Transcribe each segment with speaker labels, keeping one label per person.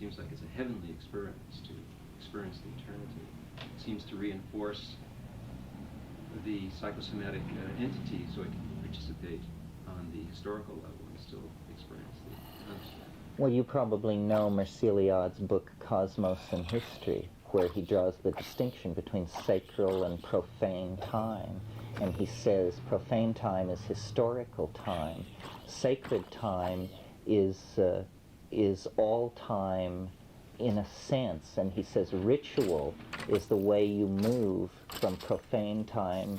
Speaker 1: seems like it's a heavenly experience to experience the eternity. It seems to reinforce the psychosomatic entity so it can participate on the historical level and still experience the understanding.
Speaker 2: Well, you probably know Merciliad's book Cosmos and History, where he draws the distinction between sacral and profane time. And he says profane time is historical time. Sacred time is all time in a sense. And he says ritual is the way you move from profane time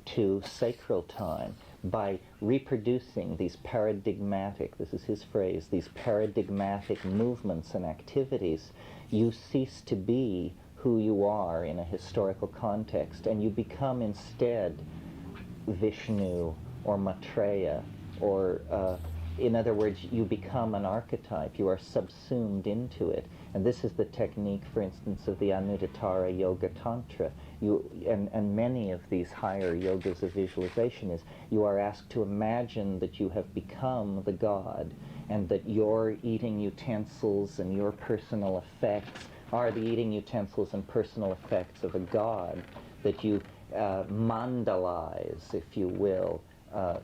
Speaker 2: to sacral time by reproducing these paradigmatic, this is his phrase, these paradigmatic movements and activities. You cease to be who you are in a historical context, and you become instead Vishnu or Maitreya, or in other words, you become an archetype. You are subsumed into it. And this is the technique, for instance, of the Anuttara Yoga Tantra. And many of these higher yogas of visualization is you are asked to imagine that you have become the god, and that your eating utensils and your personal effects are the eating utensils and personal effects of a god, that you mandalize, if you will,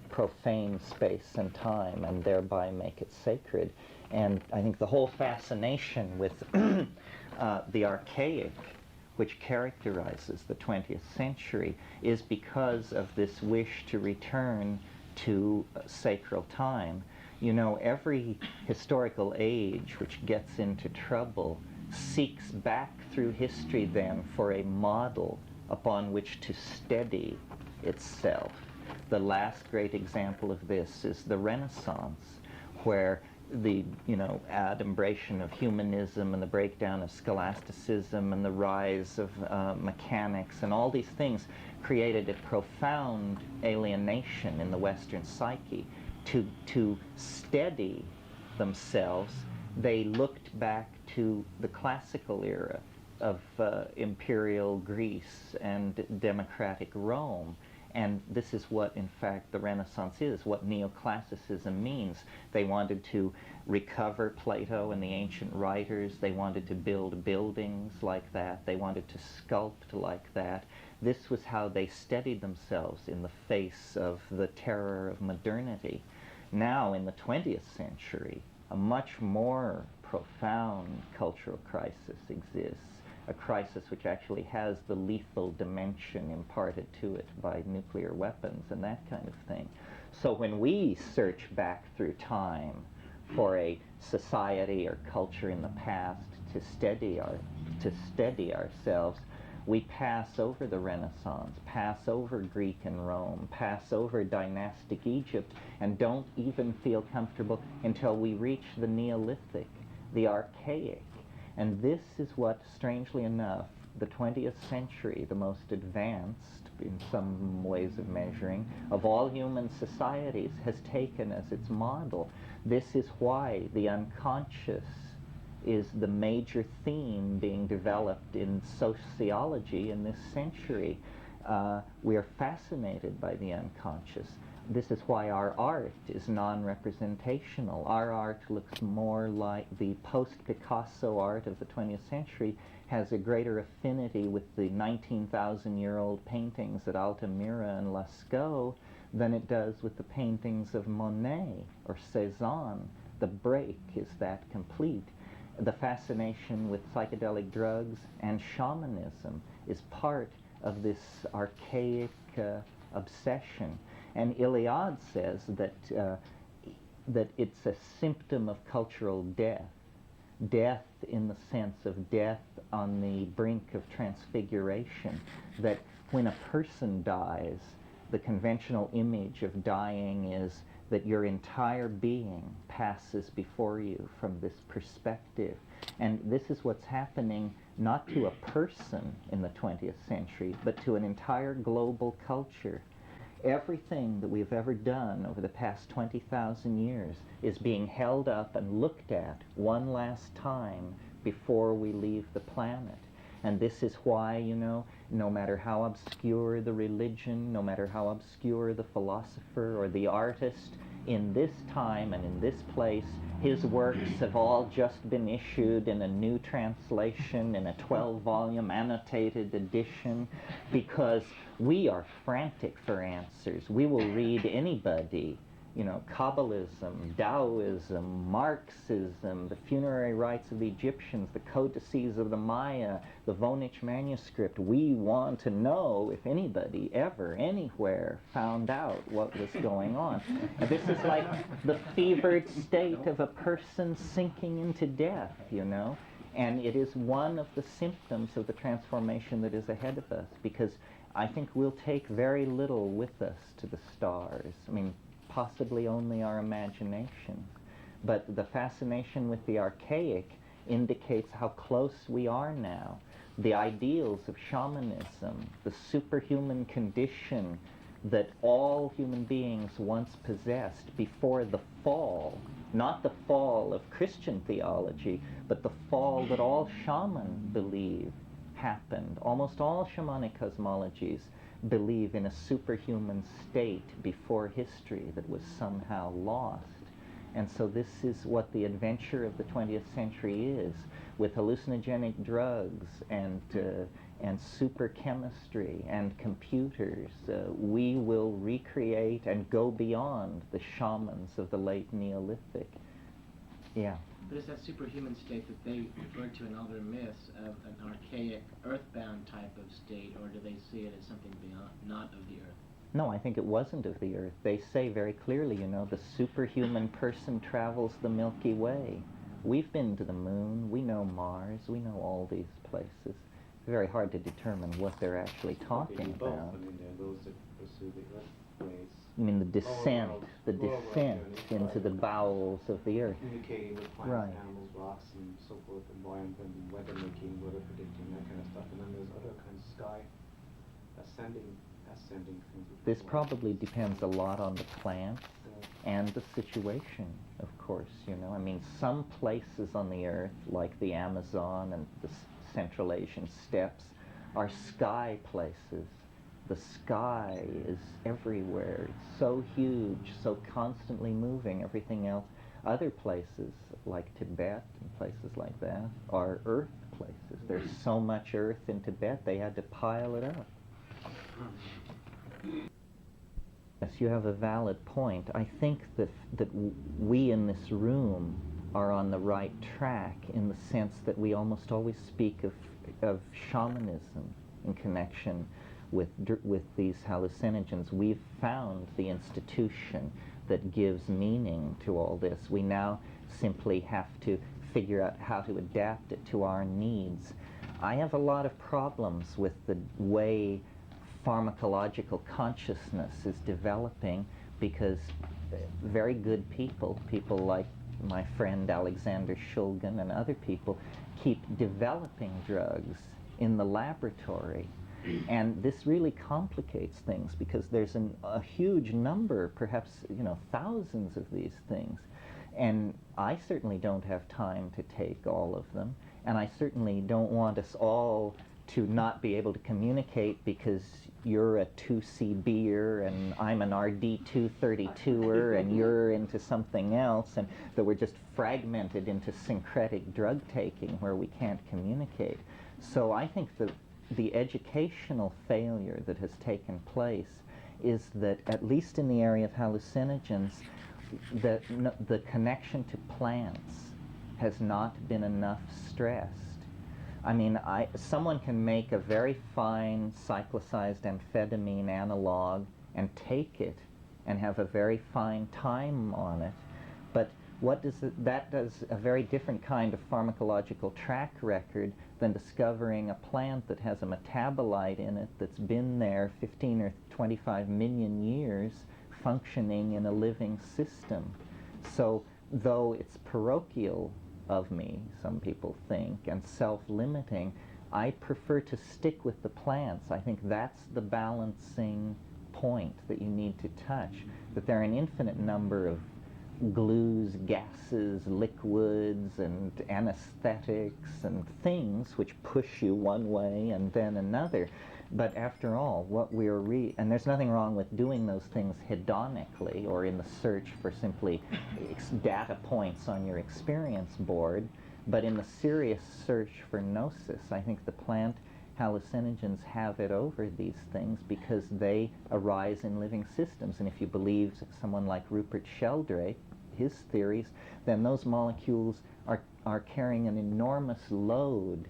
Speaker 2: profane space and time, and thereby make it sacred. And I think the whole fascination with the archaic, which characterizes the 20th century, is because of this wish to return to sacral time. You know, every historical age which gets into trouble seeks back through history then for a model upon which to steady itself. The last great example of this is the Renaissance, where the, adumbration of humanism and the breakdown of scholasticism and the rise of mechanics and all these things created a profound alienation in the Western psyche. To steady themselves, they looked back to the classical era of imperial Greece and democratic Rome. And this is what, in fact, the Renaissance is, what neoclassicism means. They wanted to recover Plato and the ancient writers. They wanted to build buildings like that. They wanted to sculpt like that. This was how they steadied themselves in the face of the terror of modernity. Now, in the 20th century, a much more profound cultural crisis exists. A crisis which actually has the lethal dimension imparted to it by nuclear weapons and that kind of thing. So when we search back through time for a society or culture in the past to steady ourselves, we pass over the Renaissance, pass over Greek and Rome, pass over dynastic Egypt, and don't even feel comfortable until we reach the Neolithic, the archaic. And this is what, strangely enough, the 20th century, the most advanced, in some ways of measuring, of all human societies, has taken as its model. This is why the unconscious is the major theme being developed in sociology in this century. We are fascinated by the unconscious. This is why our art is non-representational. Our art looks more like the post-Picasso art of the 20th century, has a greater affinity with the 19,000-year-old paintings at Altamira and Lascaux than it does with the paintings of Monet or Cézanne. The break is that complete. The fascination with psychedelic drugs and shamanism is part of this archaic obsession. And Iliad says that it's a symptom of cultural death. Death in the sense of death on the brink of transfiguration. That when a person dies, the conventional image of dying is that your entire being passes before you from this perspective. And this is what's happening not to a person in the 20th century, but to an entire global culture. Everything that we've ever done over the past 20,000 years is being held up and looked at one last time before we leave the planet. And this is why, no matter how obscure the religion, no matter how obscure the philosopher or the artist, in this time and in this place. His works have all just been issued in a new translation, in a 12-volume annotated edition, because we are frantic for answers. We will read anybody, you know, Kabbalism, Taoism, Marxism, the funerary rites of the Egyptians, the codices of the Maya, the Voynich manuscript. We want to know if anybody ever, anywhere, found out what was going on. And this is like the fevered state of a person sinking into death, you know. And it is one of the symptoms of the transformation that is ahead of us, because I think we'll take very little with us to the stars. I mean, possibly only our imagination. But the fascination with the archaic indicates how close we are now. The ideals of shamanism, the superhuman condition that all human beings once possessed before the fall, not the fall of Christian theology, but the fall that all shamans believe happened. Almost all shamanic cosmologies believe in a superhuman state before history that was somehow lost. And so this is what the adventure of the 20th century is, with hallucinogenic drugs and super chemistry and computers. We will recreate and go beyond the shamans of the late Neolithic. Yeah.
Speaker 3: But is that superhuman state that they refer to in all their myths of an archaic, earthbound type of state, or do they see it as something beyond, not of the earth?
Speaker 2: No, I think it wasn't of the earth. They say very clearly, you know, the superhuman person travels the Milky Way. We've been to the moon, we know Mars, we know all these places. It's very hard to determine what they're actually talking about.
Speaker 4: I mean, there are those that pursue the earth ways.
Speaker 2: You mean the descent, into the bowels of the earth.
Speaker 4: Communicating with plants,
Speaker 2: Right.
Speaker 4: animals, rocks, and so forth, environment, and weather making, weather predicting, that kind of stuff. And then there's other kinds of sky ascending things.
Speaker 2: This probably depends a lot on the plant and the situation, of course, you know. I mean, some places on the earth, like the Amazon and the Central Asian steppes, are sky places. The sky is everywhere. It's so huge, so constantly moving. Everything else, other places like Tibet and places like that, are earth places. There's so much earth in Tibet, they had to pile it up. Yes, you have a valid point. I think that we in this room are on the right track, in the sense that we almost always speak of shamanism in connection with these hallucinogens. We've found the institution that gives meaning to all this. We now simply have to figure out how to adapt it to our needs. I have a lot of problems with the way pharmacological consciousness is developing, because very good people like my friend Alexander Shulgin and other people, keep developing drugs in the laboratory. And this really complicates things, because there's a huge number, perhaps, you know, thousands of these things. And I certainly don't have time to take all of them. And I certainly don't want us all to not be able to communicate because you're a 2CBer and I'm an RD232er and you're into something else, and that we're just fragmented into syncretic drug taking where we can't communicate. So I think that the educational failure that has taken place is that, at least in the area of hallucinogens, the connection to plants has not been enough stressed. I mean, someone can make a very fine cyclicized amphetamine analog and take it and have a very fine time on it, but that does a very different kind of pharmacological track record than discovering a plant that has a metabolite in it that's been there 15 or 25 million years functioning in a living system. So though it's parochial of me, some people think, and self-limiting, I prefer to stick with the plants. I think that's the balancing point that you need to touch, that there are an infinite number of glues, gases, liquids, and anesthetics and things which push you one way and then another. But after all, what we're and there's nothing wrong with doing those things hedonically or in the search for simply data points on your experience board, but in the serious search for gnosis, I think the plant hallucinogens have it over these things because they arise in living systems. And if you believe someone like Rupert Sheldrake, his theories, then those molecules are carrying an enormous load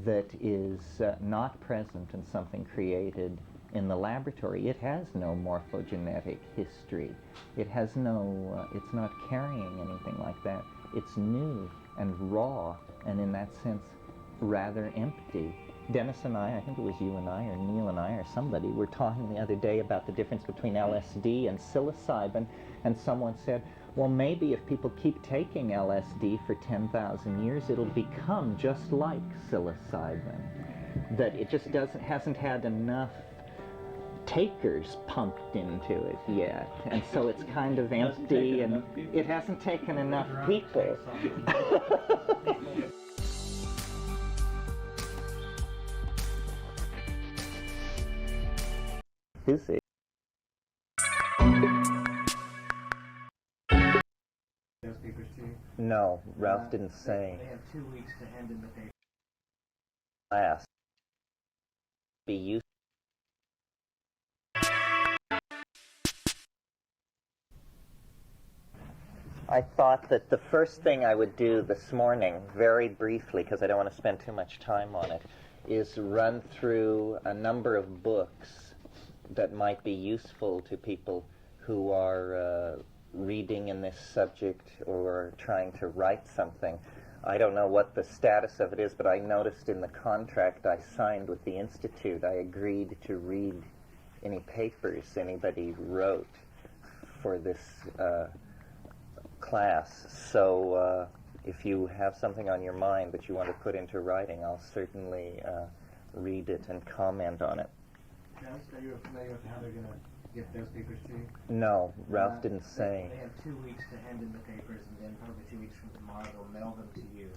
Speaker 2: that is not present in something created in the laboratory. It has no morphogenetic history. It has no, it's not carrying anything like that. It's new and raw, and in that sense, rather empty. Dennis and I think it was you and I, or Neil and I, or somebody, were talking the other day about the difference between LSD and psilocybin, and someone said, well, maybe if people keep taking LSD for 10,000 years, it'll become just like psilocybin. That it just hasn't had enough takers pumped into it yet, and so it's kind of empty, and it hasn't taken enough people. Busy.
Speaker 3: Those papers to you?
Speaker 2: No, Ralph didn't say.
Speaker 3: They have 2 weeks to hand in the paper.
Speaker 2: Class. Be used. I thought that the first thing I would do this morning, very briefly, because I don't want to spend too much time on it, is run through a number of books that might be useful to people who are reading in this subject or trying to write something. I don't know what the status of it is, but I noticed in the contract I signed with the Institute, I agreed to read any papers anybody wrote for this class. So if you have something on your mind that you want to put into writing, I'll certainly read it and comment on it.
Speaker 3: Dennis, are you familiar with how they're going to get those papers to you?
Speaker 2: No, Ralph didn't say.
Speaker 3: They have 2 weeks to hand in the papers, and then probably 2 weeks from tomorrow they'll mail them to you,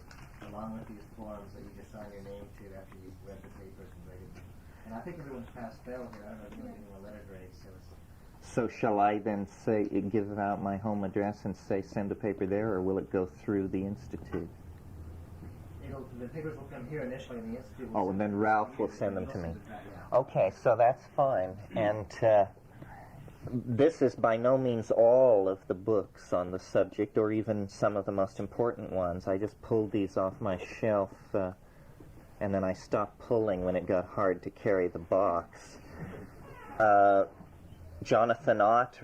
Speaker 3: along with these forms that you just sign your name to after you've read the papers and graded them. And I think everyone's passed fail here. I don't know if you're getting a letter grade, so it's...
Speaker 2: So shall I then say, give out my home address and say send a paper there, or will it go through the Institute?
Speaker 3: The papers will come here initially, and the Institute will...
Speaker 2: Oh, and then Ralph will send them to me.
Speaker 3: Yeah.
Speaker 2: Okay, so that's fine. And this is by no means all of the books on the subject, or even some of the most important ones. I just pulled these off my shelf, and then I stopped pulling when it got hard to carry the box. Jonathan Ott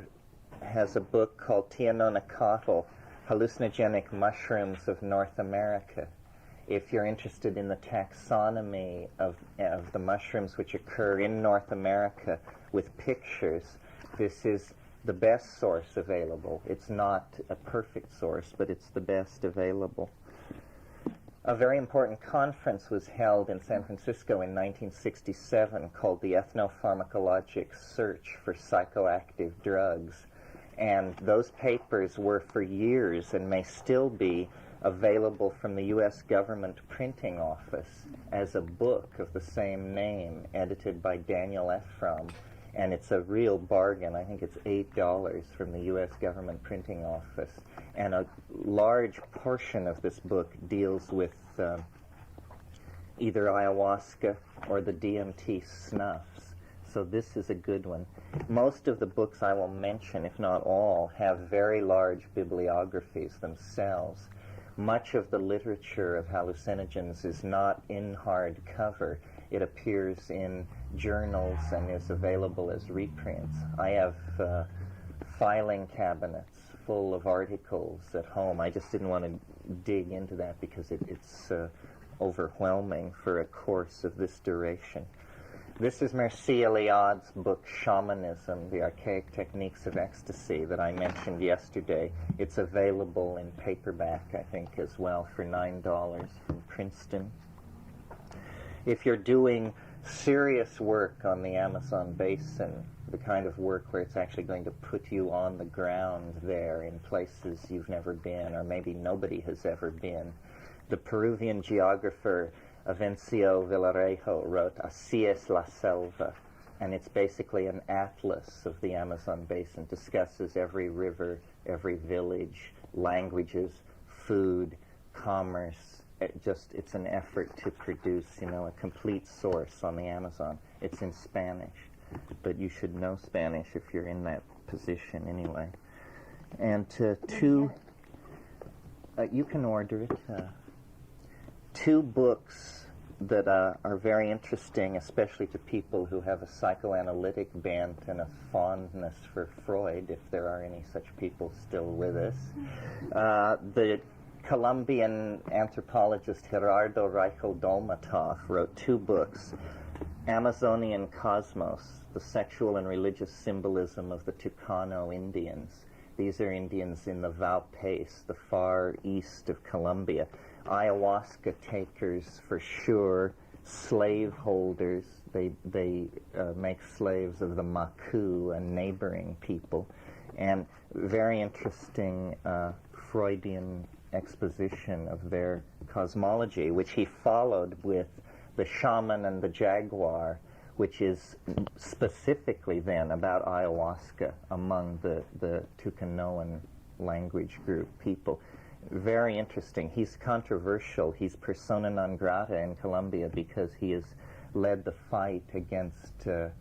Speaker 2: has a book called Tianonacatl, Hallucinogenic Mushrooms of North America. If you're interested in the taxonomy of the mushrooms which occur in North America with pictures, this is the best source available. It's not a perfect source, but it's the best available. A very important conference was held in San Francisco in 1967 called the Ethnopharmacologic Search for Psychoactive Drugs. And those papers were for years, and may still be, available from the U.S. government printing office as a book of the same name, edited by Daniel Ephraim. And it's a real bargain. I think it's $8 from the U.S. government printing office. And a large portion of this book deals with either ayahuasca or the DMT snuffs. So this is a good one. Most of the books I will mention, if not all, have very large bibliographies themselves. Much of the literature of hallucinogens is not in hard cover. It appears in journals and is available as reprints. I have filing cabinets full of articles at home. I just didn't want to dig into that because it's overwhelming for a course of this duration. This is Mircea Eliade's book, Shamanism, The Archaic Techniques of Ecstasy, that I mentioned yesterday. It's available in paperback, I think, as well, for $9 from Princeton. If you're doing serious work on the Amazon basin, the kind of work where it's actually going to put you on the ground there in places you've never been, or maybe nobody has ever been, the Peruvian geographer Avencio Villarejo wrote Así es la selva, and it's basically an atlas of the Amazon basin, discusses every river, every village, languages, food, commerce. It's an effort to produce, a complete source on the Amazon. It's in Spanish, but you should know Spanish if you're in that position anyway. And you can order it. 2 books that are very interesting, especially to people who have a psychoanalytic bent and a fondness for Freud, if there are any such people still with us. The Colombian anthropologist Gerardo Reichel Dolmatov wrote 2 books, Amazonian Cosmos, the sexual and religious symbolism of the Tucano Indians. These are Indians in the Valpais, the far east of Colombia. Ayahuasca takers for sure, slave holders. They make slaves of the Macu and neighboring people. And very interesting Freudian exposition of their cosmology, which he followed with the shaman and the jaguar, which is specifically then about ayahuasca among the Tucanoan language group people. Very interesting. He's controversial. He's persona non grata in Colombia because he has led the fight against the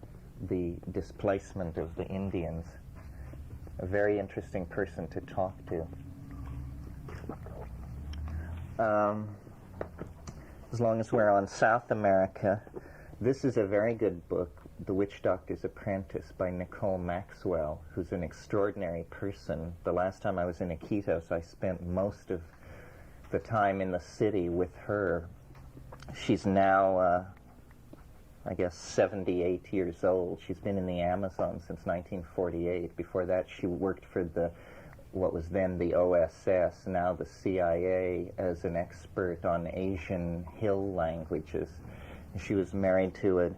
Speaker 2: displacement of the Indians. A very interesting person to talk to. As long as we're on South America, this is a very good book, The Witch Doctor's Apprentice by Nicole Maxwell, who's an extraordinary person. The last time I was in Iquitos, I spent most of the time in the city with her. She's now, 78 years old. She's been in the Amazon since 1948. Before that, she worked for what was then the OSS, now the CIA, as an expert on Asian hill languages. She was married to a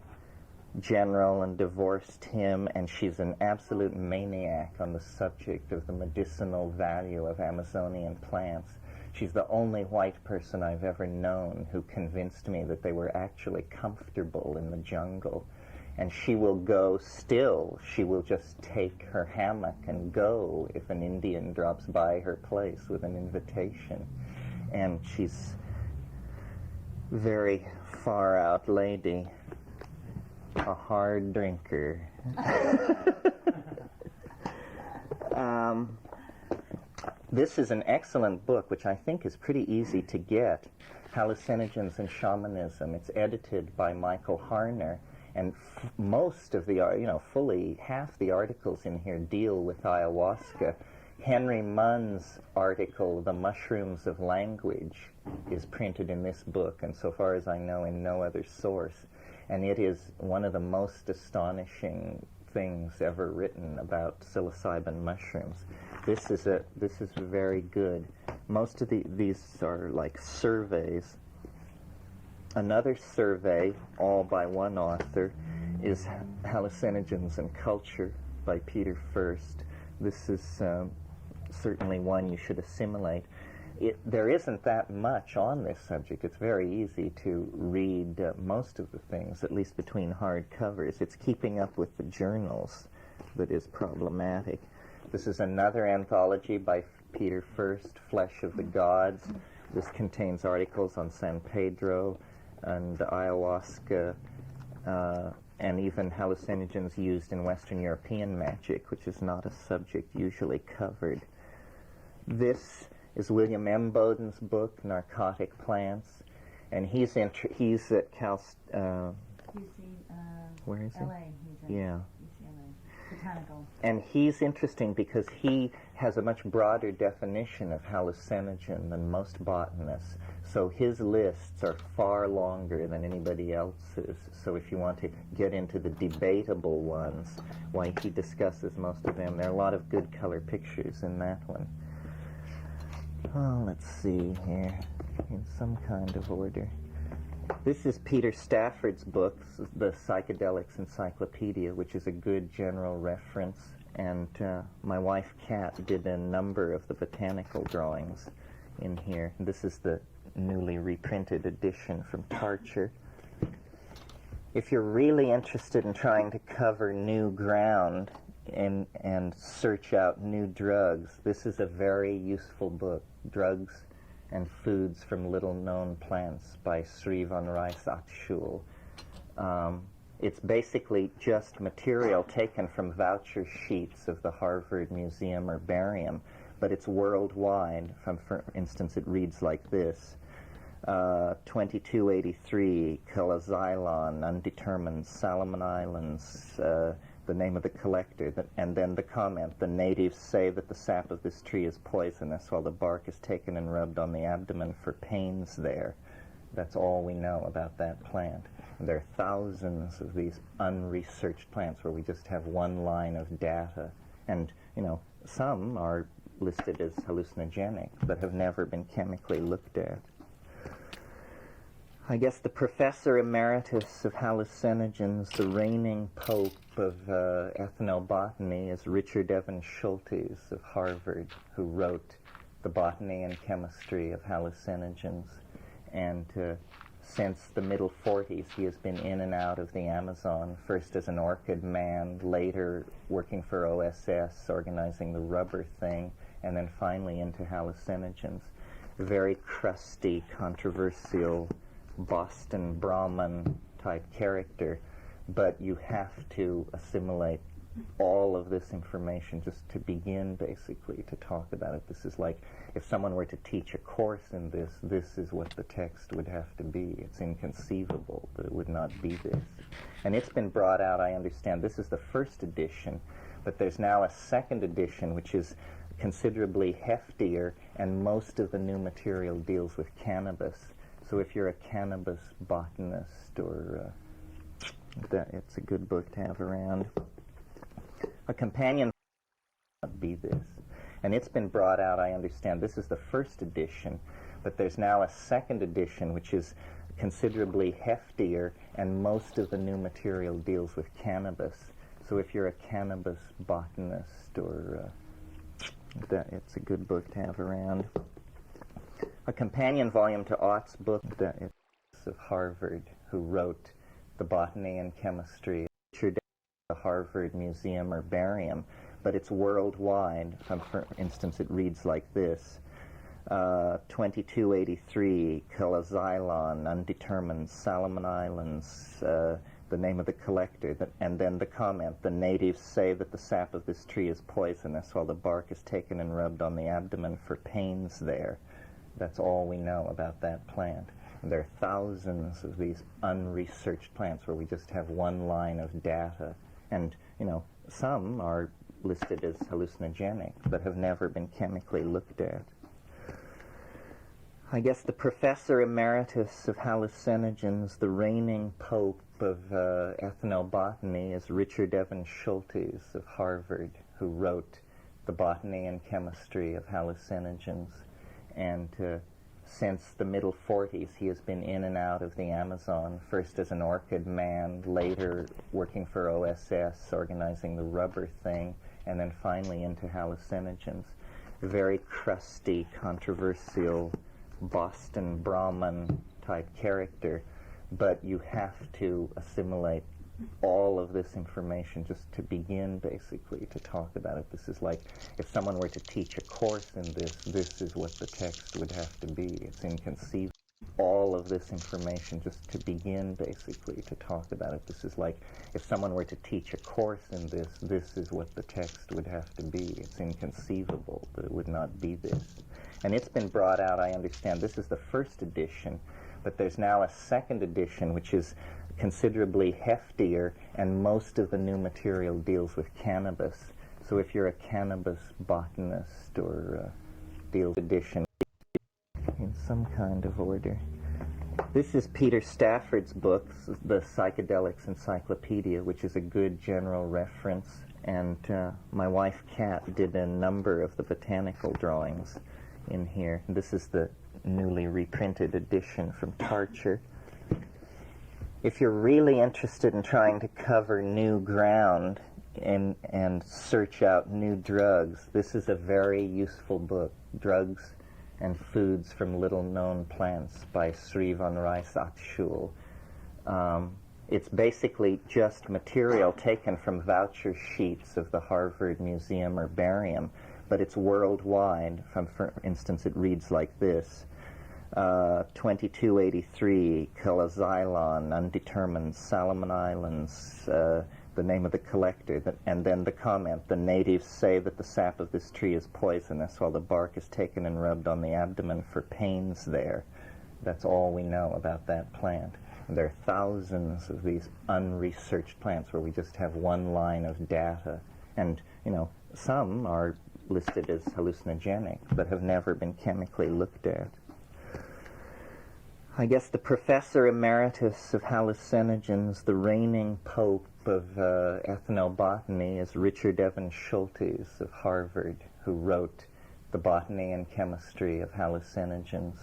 Speaker 2: general and divorced him, and she's an absolute maniac on the subject of the medicinal value of Amazonian plants. She's the only white person I've ever known who convinced me that they were actually comfortable in the jungle. And she will go still. She will just take her hammock and go if an Indian drops by her place with an invitation. And she's very far out lady, a hard drinker. This is an excellent book, which I think is pretty easy to get, Hallucinogens and Shamanism. It's edited by Michael Harner, and most of the, fully half the articles in here deal with ayahuasca. Henry Munn's article, The Mushrooms of Language, is printed in this book, and so far as I know, in no other source. And it is one of the most astonishing things ever written about psilocybin mushrooms. This is very good. Most of these are like surveys. Another survey, all by one author, is Hallucinogens and Culture by Peter First. This is certainly one you should assimilate. There isn't that much on this subject. It's very easy to read most of the things, at least between hard covers. It's keeping up with the journals that is problematic. This is another anthology by Peter First, Flesh of the Gods. This contains articles on San Pedro and ayahuasca, and even hallucinogens used in Western European magic, which is not a subject usually covered. This is William M. Bowden's book, Narcotic Plants, and he's at Cal. Where is he?
Speaker 5: LA. He's at
Speaker 2: Yeah.
Speaker 5: UCLA. Botanical.
Speaker 2: And he's interesting because he has a much broader definition of hallucinogen than most botanists. So his lists are far longer than anybody else's. So if you want to get into the debatable ones, why he discusses most of them. There are a lot of good color pictures in that one. Oh, let's see here, in some kind of order. This is Peter Stafford's book, The Psychedelics Encyclopedia, which is a good general reference. And my wife, Kat, did a number of the botanical drawings in here. This is the newly reprinted edition from Tarcher. If you're really interested in trying to cover new ground and search out new drugs, this is a very useful book, Drugs and Foods from Little-Known Plants by Sri van Rijsachschule. It's basically just material taken from voucher sheets of the Harvard Museum Herbarium, but it's worldwide. For instance, it reads like this. 2283, Kalaxylon, undetermined, Solomon Islands, the name of the collector, and then the comment, the natives say that the sap of this tree is poisonous while the bark is taken and rubbed on the abdomen for pains there. That's all we know about that plant. And there are thousands of these unresearched plants where we just have one line of data. And, you know, some are listed as hallucinogenic but have never been chemically looked at. I guess the professor emeritus of hallucinogens, the reigning pope of ethnobotany, is Richard Evans Schultes of Harvard, who wrote The Botany and Chemistry of Hallucinogens. And since the middle 40s, he has been in and out of the Amazon, first as an orchid man, later working for OSS, organizing the rubber thing, and then finally into hallucinogens. Very crusty, controversial Boston Brahmin type character, but you have to assimilate all of this information just to begin basically to talk about it. This is like if someone were to teach a course in this, this is what the text would have to be. It's inconceivable that it would not be this. And it's been brought out, I understand, this is the first edition, but there's now a second edition which is considerably heftier, and most of the new material deals with cannabis. So if you're a cannabis botanist, or it's a good book to have around. A companion would be this. And it's been brought out, I understand, this is the first edition, but there's now a second edition which is considerably heftier, and most of the new material deals with cannabis. So if you're a cannabis botanist, or it's a good book to have around. A companion volume to Ott's book, of Harvard, who wrote The Botany and Chemistry, Richard the Harvard Museum Herbarium, but it's worldwide. For instance, it reads like this. 2283, Kalaxylon, undetermined, Solomon Islands, the name of the collector, and then the comment, the natives say that the sap of this tree is poisonous while the bark is taken and rubbed on the abdomen for pains there. That's all we know about that plant. And there are thousands of these unresearched plants where we just have one line of data. And, you know, some are listed as hallucinogenic but have never been chemically looked at. I guess the professor emeritus of hallucinogens, the reigning pope of ethnobotany, is Richard Evans Schultes of Harvard, who wrote The Botany and Chemistry of Hallucinogens. And since the middle 40s, he has been in and out of the Amazon, first as an orchid man, later working for OSS, organizing the rubber thing, and then finally into hallucinogens. Very crusty, controversial Boston Brahmin type character, but you have to assimilate all of this information just to begin basically to talk about it. This is like if someone were to teach a course in this, this is what the text would have to be. It's inconceivable. All of this information just to begin basically to talk about it. This is like if someone were to teach a course in this, this is what the text would have to be. It's inconceivable that it would not be this. And it's been brought out, I understand, this is the first edition, but there's now a second edition which is considerably heftier, and most of the new material deals with cannabis. So if you're a cannabis botanist, or deals edition in some kind of order. This is Peter Stafford's book, the Psychedelics Encyclopedia, which is a good general reference, and my wife Kat did a number of the botanical drawings in here. This is the newly reprinted edition from Tarcher. If you're really interested in trying to cover new ground and search out new drugs, this is a very useful book, Drugs and Foods from Little Known Plants by Sri von Rijsatschul. It's basically just material taken from voucher sheets of the Harvard Museum Herbarium, but it's worldwide. For instance, it reads like this. 2283, Kalaxylon, undetermined, Solomon Islands, the name of the collector, and then the comment, the natives say that the sap of this tree is poisonous, while the bark is taken and rubbed on the abdomen for pains there. That's all we know about that plant. And there are thousands of these unresearched plants where we just have one line of data. And, you know, some are listed as hallucinogenic, but have never been chemically looked at. I guess the professor emeritus of hallucinogens, the reigning pope of ethnobotany, is Richard Evans Schultes of Harvard, who wrote The Botany and Chemistry of Hallucinogens.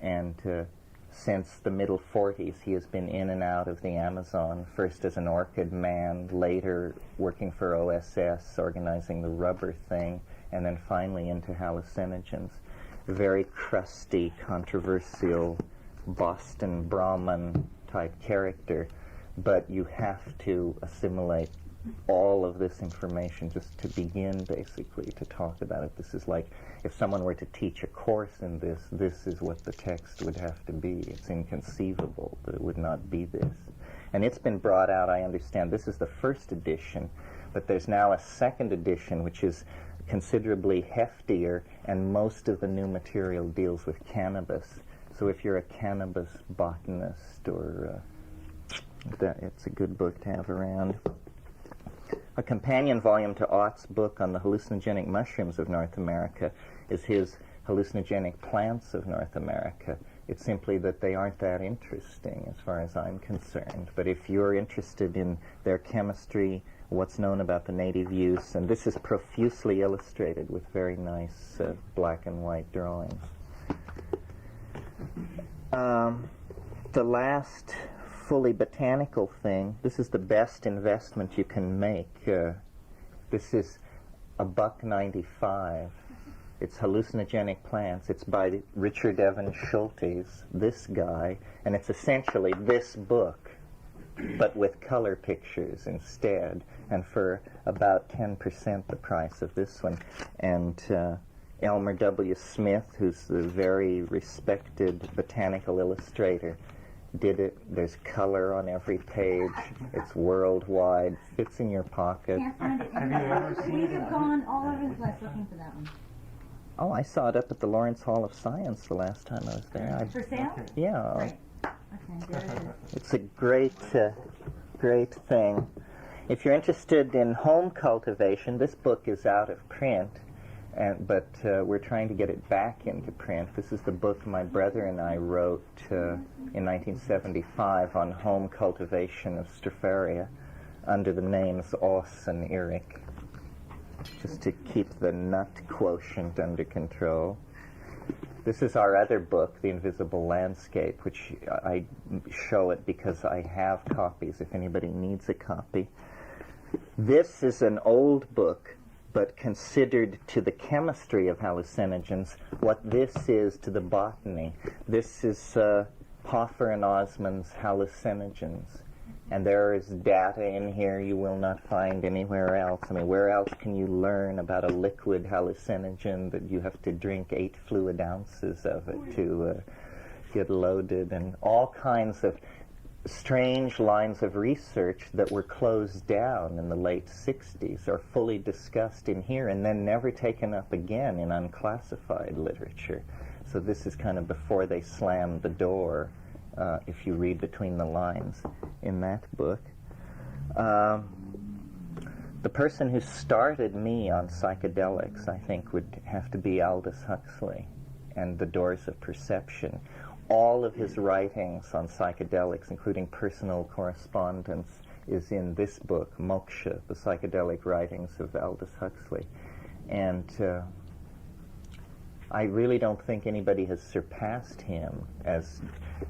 Speaker 2: And since the middle 40s, he has been in and out of the Amazon, first as an orchid man, later working for OSS, organizing the rubber thing, and then finally into hallucinogens. Very crusty, controversial Boston Brahmin type character, but you have to assimilate all of this information just to begin basically to talk about it. This is like if someone were to teach a course in this, this is what the text would have to be. It's inconceivable that it would not be this. And it's been brought out, I understand, this is the first edition, but there's now a second edition which is considerably heftier, and most of the new material deals with cannabis. So if you're a cannabis botanist, or it's a good book to have around. A companion volume to Ott's book on the hallucinogenic mushrooms of North America is his Hallucinogenic Plants of North America. It's simply that they aren't that interesting as far as I'm concerned. But if you're interested in their chemistry, what's known about the native use, and this is profusely illustrated with very nice black and white drawings. The last fully botanical thing, this is the best investment you can make. This is $1.95. It's Hallucinogenic Plants. It's by Richard Evans Schultes, this guy, and it's essentially this book, but with color pictures instead, and for about 10% the price of this one. And Elmer W. Smith, who's the very respected botanical illustrator, did it. There's color on every page. It's worldwide. Fits in your pocket.
Speaker 5: Can't find it
Speaker 3: Have you ever
Speaker 5: anywhere.
Speaker 3: seen
Speaker 5: We
Speaker 3: it?
Speaker 5: have gone all over the place looking for that one.
Speaker 2: Oh, I saw it up at the Lawrence Hall of Science the last time I was there.
Speaker 5: For sale?
Speaker 2: Yeah.
Speaker 5: Right. Okay, there it is.
Speaker 2: It's a great thing. If you're interested in home cultivation, this book is out of print, but we're trying to get it back into print. This is the book my brother and I wrote in 1975 on home cultivation of Stropharia under the names Oss and Eric, just to keep the nut quotient under control. This is our other book, The Invisible Landscape, which I show it because I have copies if anybody needs a copy. This is an old book, but considered to the chemistry of hallucinogens what this is to the botany. This is Hoffer and Osmond's Hallucinogens. And there is data in here you will not find anywhere else. I mean, where else can you learn about a liquid hallucinogen that you have to drink 8 fluid ounces of it to get loaded? And all kinds of strange lines of research that were closed down in the late 60s are fully discussed in here and then never taken up again in unclassified literature. So this is kind of before they slammed the door, if you read between the lines in that book. The person who started me on psychedelics, I think, would have to be Aldous Huxley and The Doors of Perception. All of his writings on psychedelics, including personal correspondence, is in this book, Moksha, The Psychedelic Writings of Aldous Huxley. And I really don't think anybody has surpassed him as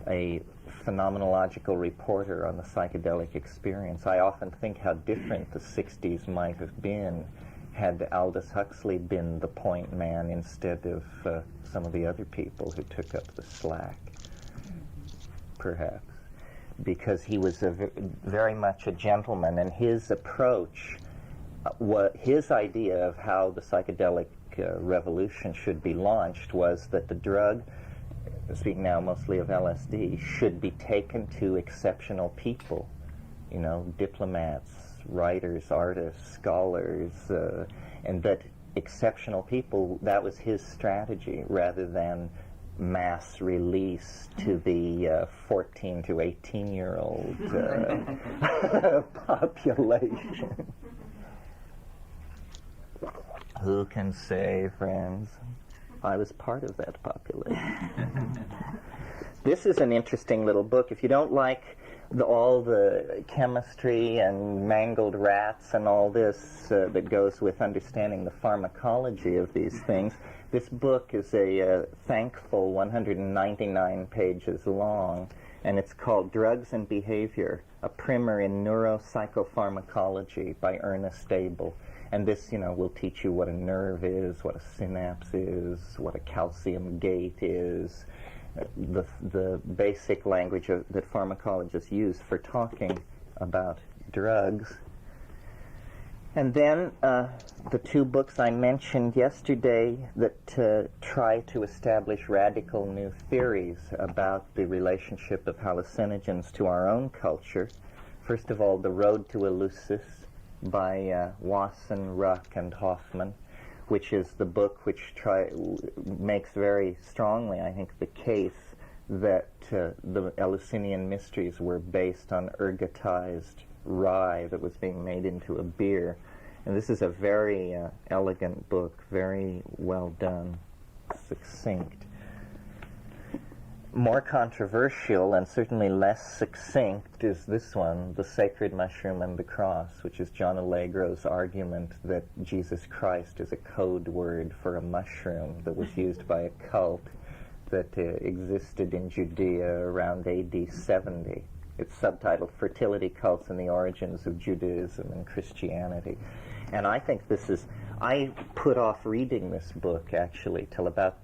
Speaker 2: a phenomenological reporter on the psychedelic experience. I often think how different the 60s might have been had Aldous Huxley been the point man instead of some of the other people who took up the slack, perhaps, because he was very much a gentleman, and his approach, his idea of how the psychedelic revolution should be launched was that the drug, speaking now mostly of LSD, should be taken to exceptional people, you know, diplomats, writers, artists, scholars, and that exceptional people, that was his strategy, rather than mass release to the 14 to 18-year-old population. Who can say, friends? I was part of that population. This is an interesting little book. If you don't like all the chemistry and mangled rats and all this that goes with understanding the pharmacology of these things, this book is a thankful 199 pages long, and it's called Drugs and Behavior, a Primer in Neuropsychopharmacology by Ernest Abel. And this, you know, will teach you what a nerve is, what a synapse is, what a calcium gate is, the basic language that pharmacologists use for talking about drugs. And then the two books I mentioned yesterday that try to establish radical new theories about the relationship of hallucinogens to our own culture. First of all, The Road to Eleusis by Wasson, Ruck, and Hoffman, which is the book which makes very strongly, I think, the case that the Eleusinian mysteries were based on ergotized rye that was being made into a beer. And this is a very elegant book, very well done, succinct. More controversial and certainly less succinct is this one, The Sacred Mushroom and the Cross, which is John Allegro's argument that Jesus Christ is a code word for a mushroom that was used by a cult that existed in Judea around AD 70. It's subtitled Fertility Cults and the Origins of Judaism and Christianity. And I think this is, I put off reading this book actually till about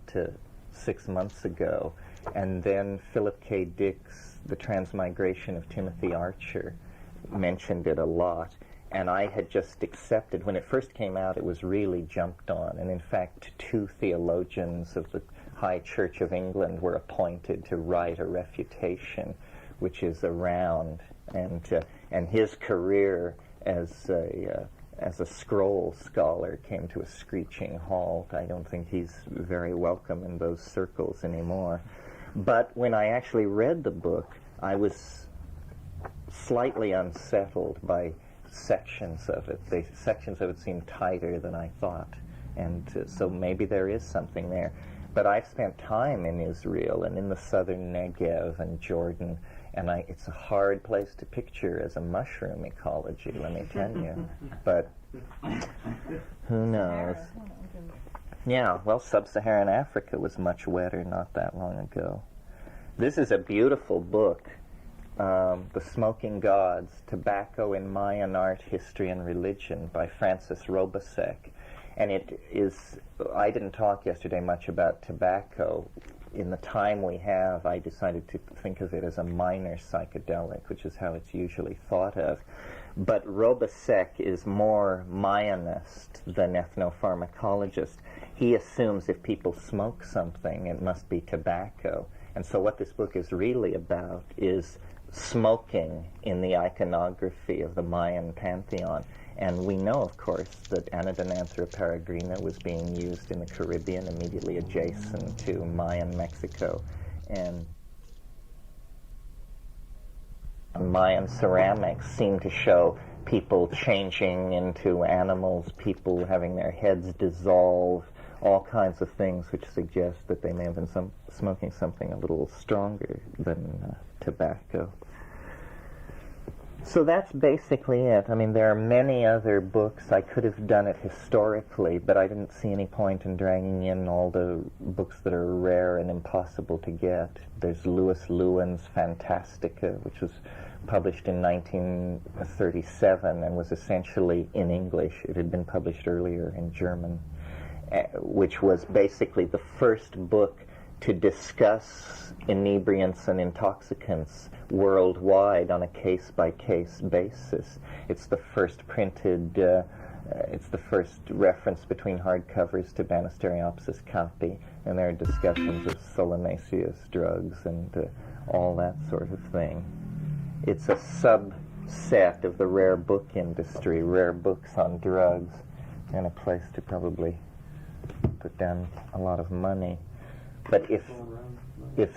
Speaker 2: 6 months ago. And then Philip K. Dick's The Transmigration of Timothy Archer mentioned it a lot. And I had just accepted, when it first came out, it was really jumped on. And in fact, 2 theologians of the High Church of England were appointed to write a refutation, which is around. And his career as a scroll scholar came to a screeching halt. I don't think he's very welcome in those circles anymore. But when I actually read the book, I was slightly unsettled by sections of it. The sections of it seemed tighter than I thought, and so maybe there is something there. But I've spent time in Israel and in the southern Negev and Jordan, and it's a hard place to picture as a mushroom ecology, let me tell you. But who knows? Yeah, well, sub-Saharan Africa was much wetter not that long ago. This is a beautiful book, The Smoking Gods, Tobacco in Mayan Art, History, and Religion by Francis Robesek. And it is, I didn't talk yesterday much about tobacco. In the time we have, I decided to think of it as a minor psychedelic, which is how it's usually thought of. But Robesek is more Mayanist than ethnopharmacologist. He assumes if people smoke something, it must be tobacco. And so what this book is really about is smoking in the iconography of the Mayan pantheon. And we know, of course, that Anodonanthera peregrina was being used in the Caribbean, immediately adjacent to Mayan Mexico. And Mayan ceramics seem to show people changing into animals, people having their heads dissolve, all kinds of things which suggest that they may have been smoking something a little stronger than tobacco. So that's basically it. I mean, there are many other books. I could have done it historically, but I didn't see any point in dragging in all the books that are rare and impossible to get. There's Louis Lewin's Fantastica, which was published in 1937 and was essentially in English. It had been published earlier in German, which was basically the first book to discuss inebriants and intoxicants worldwide on a case-by-case basis. It's the first printed, it's the first reference between hardcovers to Banisteriopsis campi, and there are discussions of solanaceous drugs and all that sort of thing. It's a subset of the rare book industry, rare books on drugs, and a place to probably put down a lot of money. But if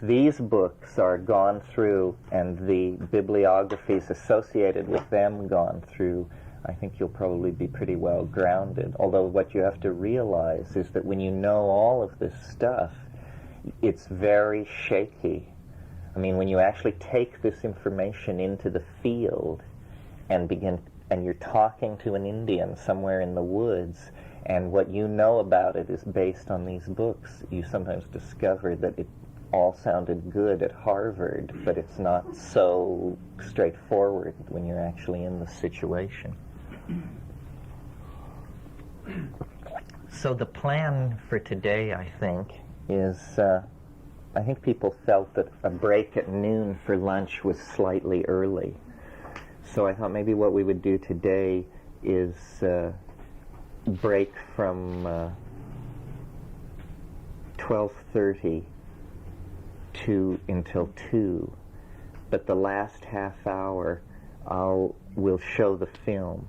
Speaker 2: these books are gone through and the bibliographies associated with them gone through, I think you'll probably be pretty well grounded. Although what you have to realize is that when you know all of this stuff, it's very shaky. I mean, when you actually take this information into the field and you're talking to an Indian somewhere in the woods, and what you know about it is based on these books, you sometimes discover that it all sounded good at Harvard, but it's not so straightforward when you're actually in the situation. So the plan for today, I think, is I think people felt that a break at noon for lunch was slightly early. So I thought maybe what we would do today is break from 12:30 until 2, but the last half hour we'll show the film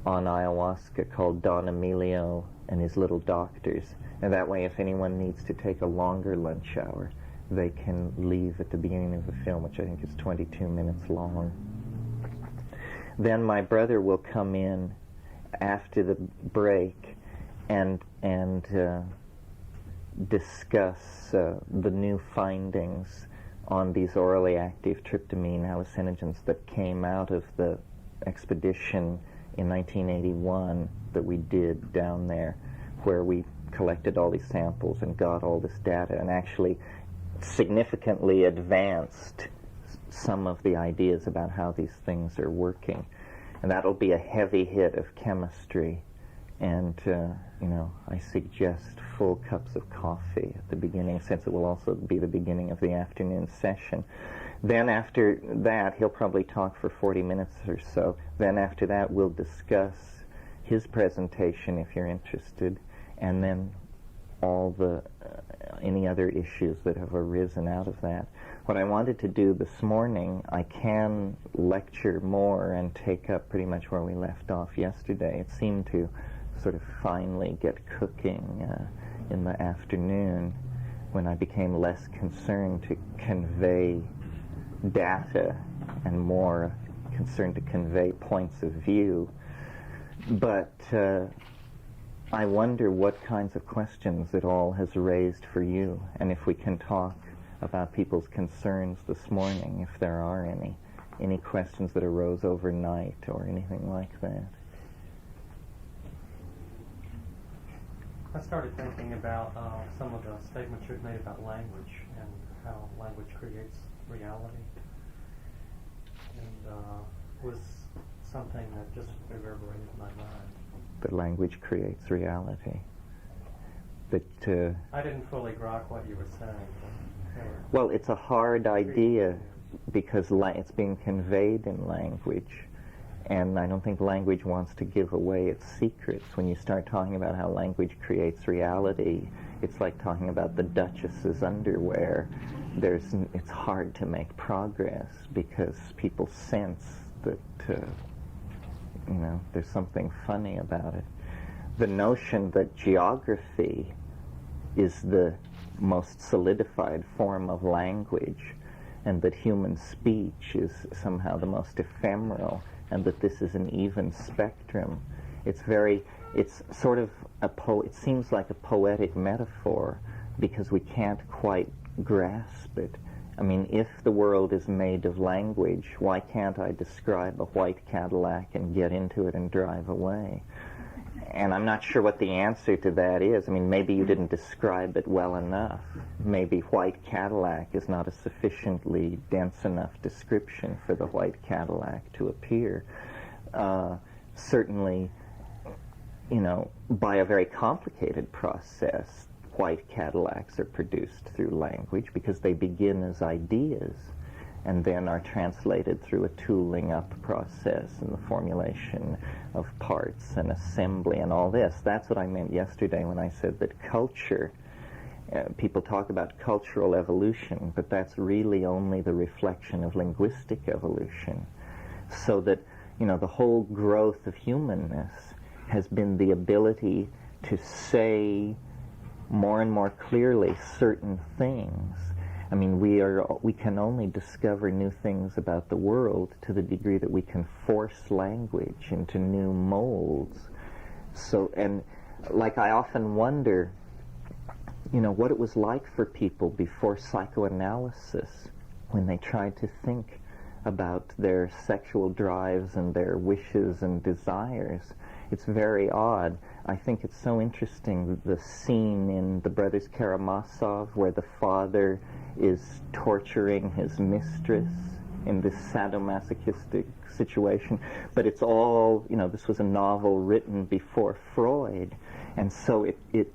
Speaker 2: on ayahuasca called Don Emilio and His Little Doctors, and that way if anyone needs to take a longer lunch hour, they can leave at the beginning of the film, which I think is 22 minutes long. Then my brother will come in after the break and discuss the new findings on these orally active tryptamine hallucinogens that came out of the expedition in 1981 that we did down there, where we collected all these samples and got all this data and actually significantly advanced some of the ideas about how these things are working. And that'll be a heavy hit of chemistry, and I suggest full cups of coffee at the beginning, since it will also be the beginning of the afternoon session. Then after that, he'll probably talk for 40 minutes or so. Then after that, we'll discuss his presentation if you're interested, and then all the any other issues that have arisen out of that. What I wanted to do this morning, I can lecture more and take up pretty much where we left off yesterday. It seemed to sort of finally get cooking in the afternoon when I became less concerned to convey data and more concerned to convey points of view. But I wonder what kinds of questions it all has raised for you, and if we can talk about people's concerns this morning, if there are any questions that arose overnight or anything like that.
Speaker 6: I started thinking about some of the statements you've made about language and how language creates reality, and was something that just reverberated in my mind.
Speaker 2: That language creates reality. That
Speaker 6: I didn't fully grok what you were saying.
Speaker 2: well, it's a hard idea because it's being conveyed in language, and I don't think language wants to give away its secrets. When you start talking about how language creates reality, it's like talking about the Duchess's underwear. It's hard to make progress because people sense that there's something funny about it. The notion that geography is the most solidified form of language, and that human speech is somehow the most ephemeral, and that this is an even spectrum. It seems like a poetic metaphor because we can't quite grasp it, I mean, if the world is made of language, why can't I describe a white Cadillac and get into it and drive away? And I'm not sure what the answer to that is. I mean, maybe you didn't describe it well enough. Maybe white Cadillac is not a sufficiently dense enough description for the white Cadillac to appear. Certainly, you know, by a very complicated process, white Cadillacs are produced through language because they begin as ideas and then are translated through a tooling up process and the formulation of parts and assembly and all this. That's what I meant yesterday when I said that culture, people talk about cultural evolution, but that's really only the reflection of linguistic evolution. So that, you know, the whole growth of humanness has been the ability to say more and more clearly certain things. I mean, we can only discover new things about the world to the degree that we can force language into new molds. So, and like I often wonder, you know, what it was like for people before psychoanalysis when they tried to think about their sexual drives and their wishes and desires. It's very odd. I think it's so interesting, the scene in The Brothers Karamazov where the father is torturing his mistress in this sadomasochistic situation. But it's all, you know, this was a novel written before Freud. And so you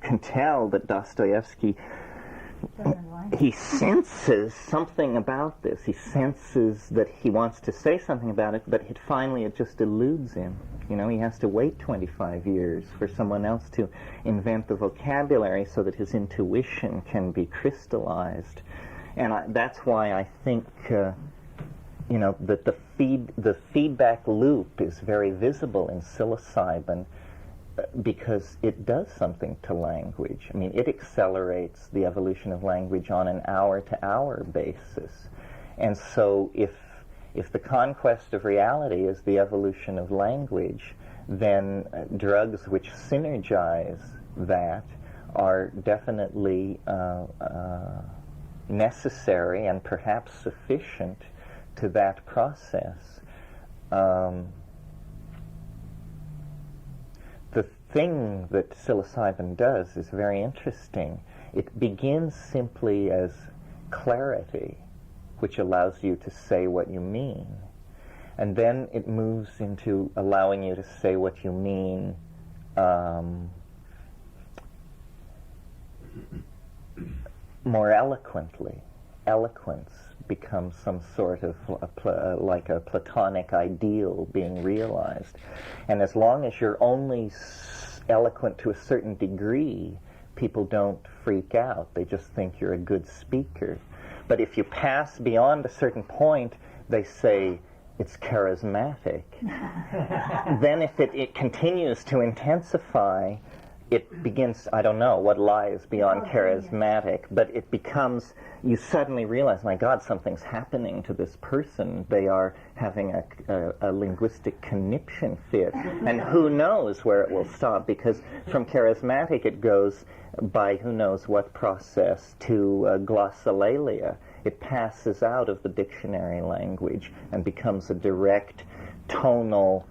Speaker 2: can tell that Dostoevsky, he senses something about this. He senses that he wants to say something about it, but finally it just eludes him. You know, he has to wait 25 years for someone else to invent the vocabulary so that his intuition can be crystallized. And that's why I think, you know, that the feedback loop is very visible in psilocybin, because it does something to language. I mean, it accelerates the evolution of language on an hour-to-hour basis. And so if the conquest of reality is the evolution of language, then drugs which synergize that are definitely necessary and perhaps sufficient to that process. The thing that psilocybin does is very interesting. It begins simply as clarity, which allows you to say what you mean. And then it moves into allowing you to say what you mean more eloquently. Eloquence becomes some sort of like a Platonic ideal being realized. And as long as you're only eloquent to a certain degree, people don't freak out. They just think you're a good speaker. But if you pass beyond a certain point, they say it's charismatic. Then if it continues to intensify, it begins, I don't know what lies beyond charismatic, but it becomes, you suddenly realize, my God, something's happening to this person. They are having a linguistic conniption fit. And who knows where it will stop, because from charismatic it goes by who knows what process to glossolalia. It passes out of the dictionary language and becomes a direct tonal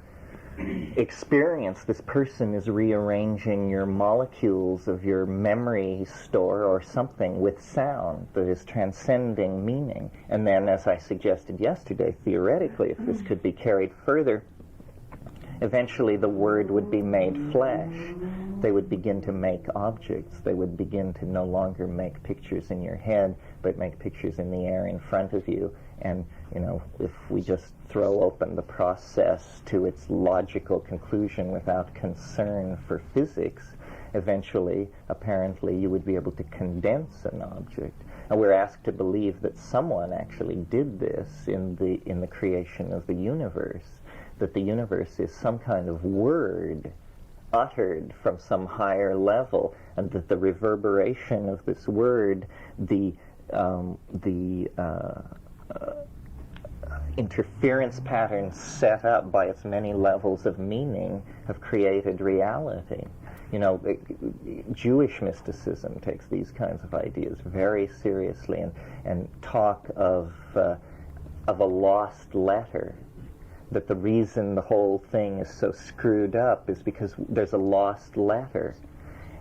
Speaker 2: experience. This person is rearranging your molecules of your memory store or something with sound that is transcending meaning. And then, as I suggested yesterday, theoretically, if this could be carried further, eventually the word would be made flesh. They would begin to make objects. They would begin to no longer make pictures in your head, but make pictures in the air in front of you. And, you know, if we just throw open the process to its logical conclusion without concern for physics, eventually, apparently, you would be able to condense an object. And we're asked to believe that someone actually did this in the creation of the universe, that the universe is some kind of word uttered from some higher level, and that the reverberation of this interference patterns set up by its many levels of meaning have created reality. You know, Jewish mysticism takes these kinds of ideas very seriously and talk of a lost letter, that the reason the whole thing is so screwed up is because there's a lost letter.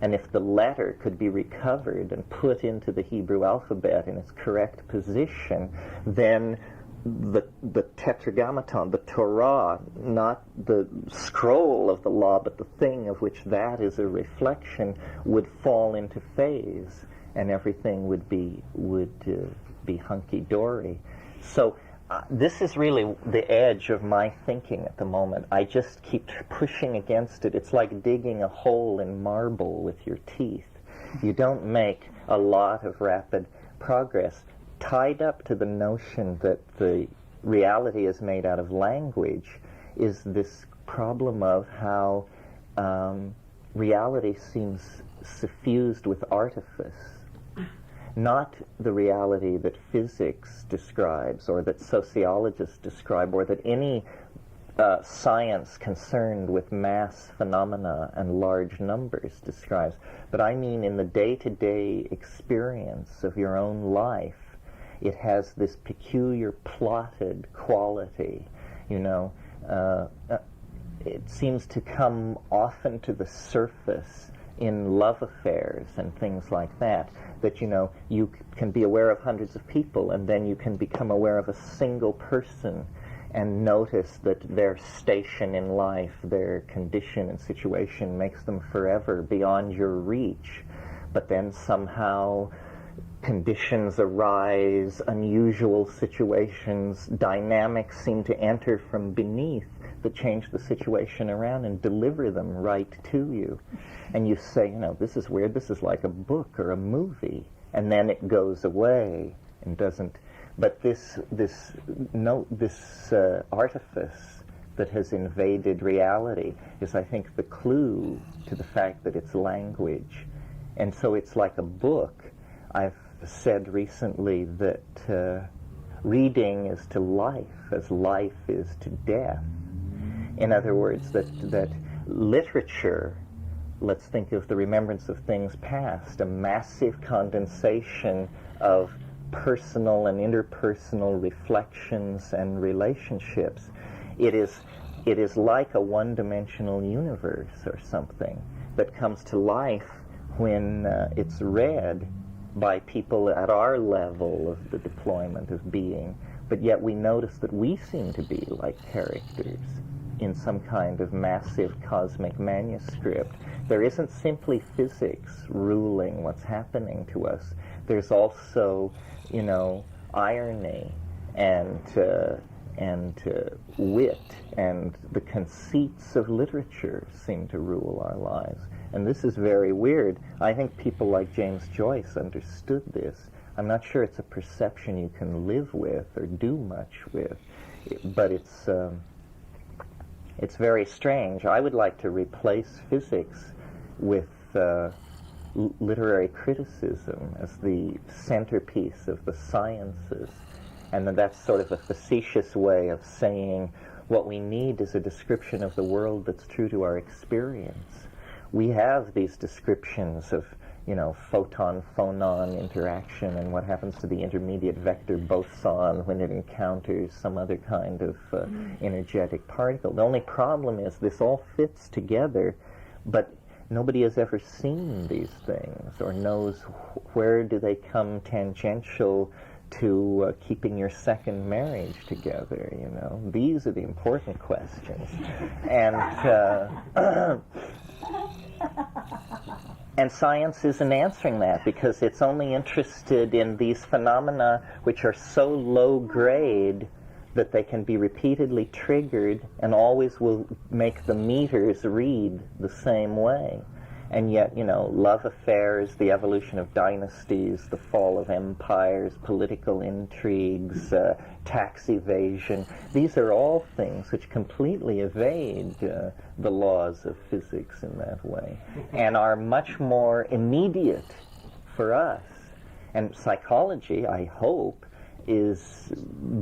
Speaker 2: And if the letter could be recovered and put into the Hebrew alphabet in its correct position, then the tetragrammaton, the Torah, not the scroll of the law, but the thing of which that is a reflection, would fall into phase, and everything would be hunky-dory. So this is really the edge of my thinking at the moment. I just keep pushing against it. It's like digging a hole in marble with your teeth. You don't make a lot of rapid progress. Tied up to the notion that the reality is made out of language is this problem of how reality seems suffused with artifice. Not the reality that physics describes, or that sociologists describe, or that any science concerned with mass phenomena and large numbers describes, but I mean in the day-to-day experience of your own life. It has this peculiar plotted quality, you know. It seems to come often to the surface in love affairs and things like that, that, you know, you can be aware of hundreds of people, and then you can become aware of a single person and notice that their station in life, their condition and situation makes them forever beyond your reach. But then somehow conditions arise, unusual situations, dynamics seem to enter from beneath that change the situation around and deliver them right to you. And you say, you know, this is weird, this is like a book or a movie. And then it goes away and doesn't. But this artifice that has invaded reality is, I think, the clue to the fact that it's language. And so it's like a book. I've said recently that reading is to life as life is to death. In other words, that literature, let's think of the remembrance of things past, a massive condensation of personal and interpersonal reflections and relationships. It is like a one-dimensional universe or something that comes to life when it's read by people at our level of the deployment of being, but yet we notice that we seem to be like characters in some kind of massive cosmic manuscript. There isn't simply physics ruling what's happening to us. There's also, you know, irony and wit, and the conceits of literature seem to rule our lives. And this is very weird. I think people like James Joyce understood this. I'm not sure it's a perception you can live with or do much with, but it's very strange. I would like to replace physics with literary criticism as the centerpiece of the sciences. And that's sort of a facetious way of saying what we need is a description of the world that's true to our experience. We have these descriptions of, you know, photon-phonon interaction and what happens to the intermediate vector boson when it encounters some other kind of energetic particle. The only problem is this all fits together, but nobody has ever seen these things or knows where do they come tangential to keeping your second marriage together, you know. These are the important questions. And science isn't answering that because it's only interested in these phenomena which are so low grade that they can be repeatedly triggered and always will make the meters read the same way. And yet, you know, love affairs, the evolution of dynasties, the fall of empires, political intrigues, tax evasion, these are all things which completely evade the laws of physics in that way and are much more immediate for us. And psychology, I hope, is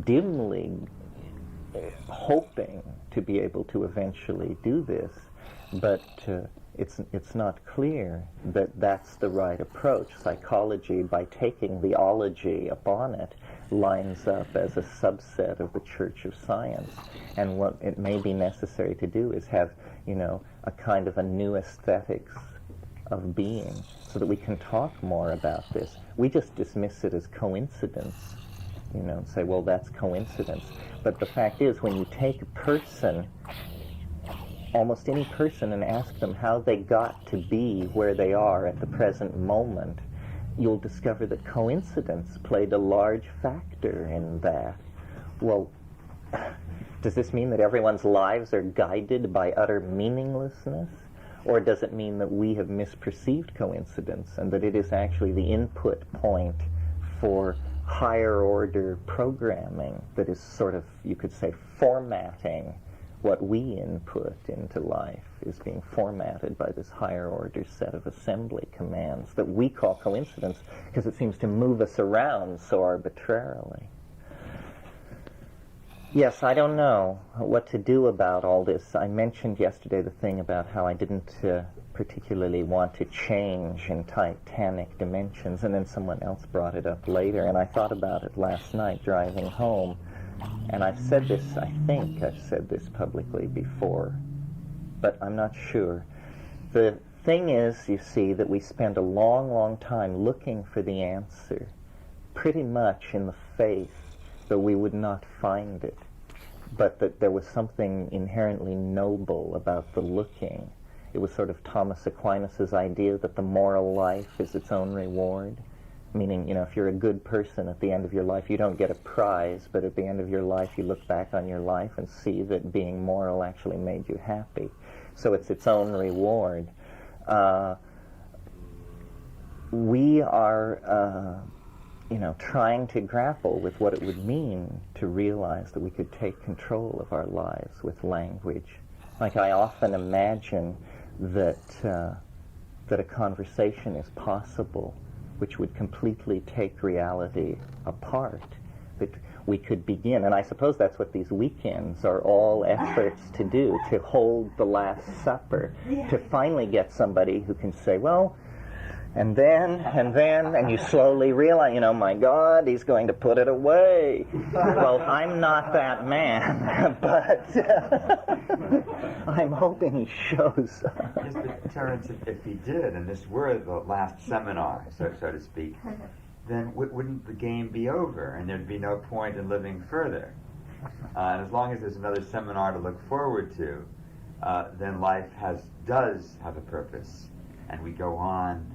Speaker 2: dimly hoping to be able to eventually do this, but it's not clear that that's the right approach. Psychology, by taking the ology upon it, lines up as a subset of the Church of Science. And what it may be necessary to do is have, a kind of a new aesthetics of being, so that we can talk more about this. We just dismiss it as coincidence, and say, well, that's coincidence. But the fact is, when you take a person, almost any person, and ask them how they got to be where they are at the present moment, you'll discover that coincidence played a large factor in that. Well, does this mean that everyone's lives are guided by utter meaninglessness? Or does it mean that we have misperceived coincidence and that it is actually the input point for higher order programming that is sort of, you could say, formatting what we input into life, is being formatted by this higher order set of assembly commands that we call coincidence because it seems to move us around so arbitrarily. Yes, I don't know what to do about all this. I mentioned yesterday the thing about how I didn't particularly want to change in titanic dimensions, and then someone else brought it up later, and I thought about it last night driving home. And I've said this, I think I've said this publicly before, but I'm not sure. The thing is, you see, that we spend a long, long time looking for the answer, pretty much in the faith that we would not find it, but that there was something inherently noble about the looking. It was sort of Thomas Aquinas' idea that the moral life is its own reward. Meaning, if you're a good person at the end of your life, you don't get a prize, but at the end of your life, you look back on your life and see that being moral actually made you happy. So it's its own reward. We are, trying to grapple with what it would mean to realize that we could take control of our lives with language. Like, I often imagine that a conversation is possible which would completely take reality apart, that we could begin, and I suppose that's what these weekends are all efforts to do, to hold the Last Supper, to finally get somebody who can say, well, and then, and you slowly realize, my God, he's going to put it away. Well, I'm not that man, but I'm hoping he shows up.
Speaker 7: Yes, but Terence, if he did, and this were the last seminar, so to speak, then wouldn't the game be over, and there'd be no point in living further? And as long as there's another seminar to look forward to, then life does have a purpose, and we go on.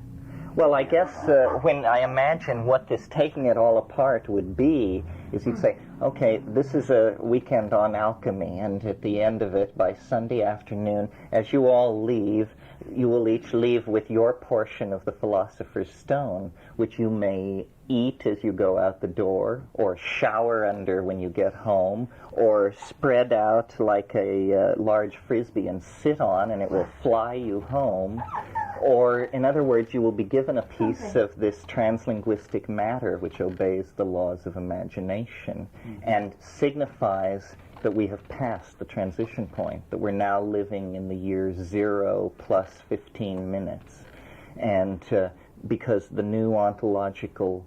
Speaker 2: Well, I guess when I imagine what this taking it all apart would be, is you'd say, okay, this is a weekend on alchemy, and at the end of it, by Sunday afternoon, as you all leave, you will each leave with your portion of the Philosopher's Stone, which you may eat as you go out the door, or shower under when you get home, or spread out like a large frisbee and sit on, and it will fly you home. Or, in other words, you will be given a piece of this translinguistic matter which obeys the laws of imagination and signifies that we have passed the transition point, that we're now living in the year 0 plus 15 minutes. And because the new ontological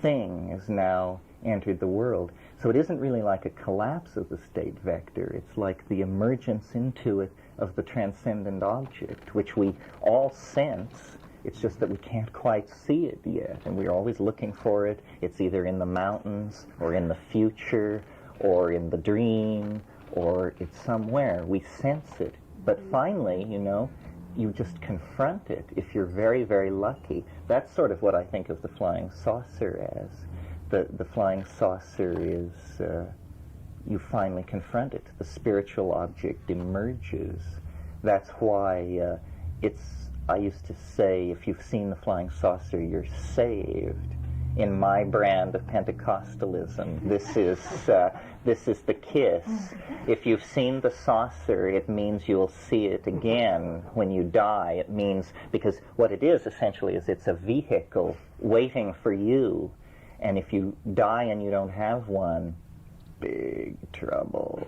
Speaker 2: thing has now entered the world. So it isn't really like a collapse of the state vector. It's like the emergence into it of the transcendent object, which we all sense. It's just that we can't quite see it yet, and we're always looking for it. It's either in the mountains, or in the future, or in the dream, or it's somewhere. We sense it. But finally, you just confront it if you're very, very lucky. That's sort of what I think of the flying saucer as. The flying saucer is, you finally confront it. The spiritual object emerges. That's why I used to say, if you've seen the flying saucer, you're saved. In my brand of Pentecostalism, this is the kiss. If you've seen the saucer, it means you'll see it again when you die. It means, because what it is essentially is it's a vehicle waiting for you. And if you die and you don't have one, big trouble.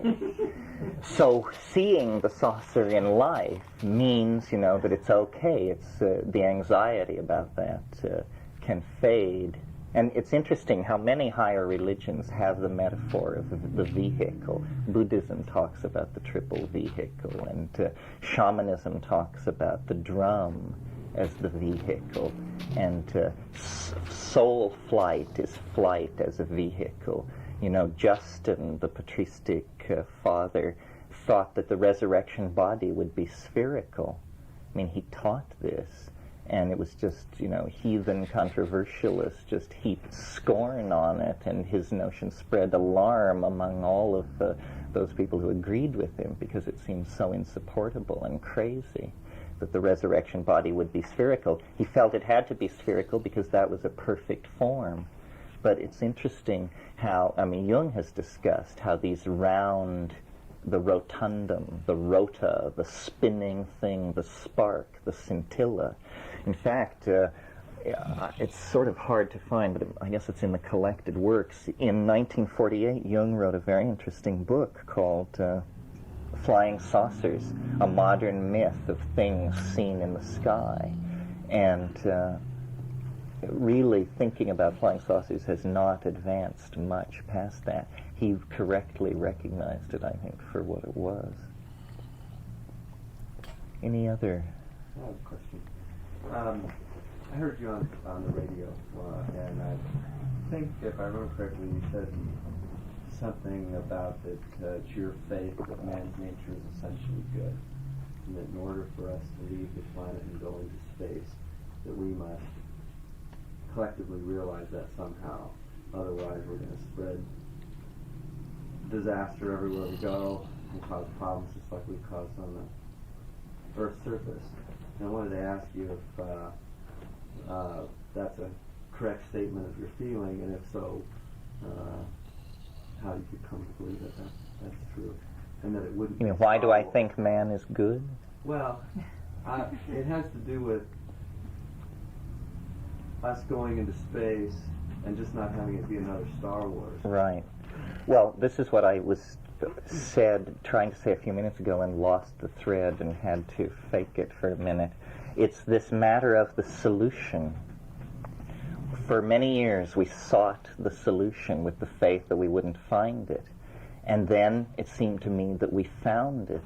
Speaker 2: So seeing the saucer in life means, that it's okay. It's the anxiety about that can fade. And it's interesting how many higher religions have the metaphor of the vehicle. Buddhism talks about the triple vehicle, and shamanism talks about the drum as the vehicle, and soul flight is flight as a vehicle. Justin, the patristic father, thought that the resurrection body would be spherical. I mean, he taught this, and it was just, heathen controversialists just heaped scorn on it, and his notion spread alarm among all of those people who agreed with him, because it seemed so insupportable and crazy that the resurrection body would be spherical. He felt it had to be spherical because that was a perfect form. But it's interesting how, Jung has discussed how these round, the rotundum, the rota, the spinning thing, the spark, the scintilla. In fact, it's sort of hard to find, but I guess it's in the collected works. In 1948, Jung wrote a very interesting book called Flying Saucers, a modern myth of things seen in the sky. And really thinking about flying saucers has not advanced much past that. He correctly recognized it, I think, for what it was. Any other?
Speaker 4: I have a question. I heard you on the radio, and I think, if I remember correctly, you said something about that it's your faith that man's nature is essentially good, and that in order for us to leave the planet and go into space, that we must collectively realize that somehow. Otherwise, we're going to spread disaster everywhere we go and cause problems just like we've caused on the Earth's surface. And I wanted to ask you if that's a correct statement of your feeling, and if so, how you could come to believe that that's true, and that it wouldn't.
Speaker 2: You mean, why do I think man is good?
Speaker 4: Well, it has to do with us going into space and just not having it be another Star Wars.
Speaker 2: Right. Well, this is what I was trying to say a few minutes ago, and lost the thread and had to fake it for a minute. It's this matter of the solution. For many years, we sought the solution with the faith that we wouldn't find it. And then it seemed to me that we found it.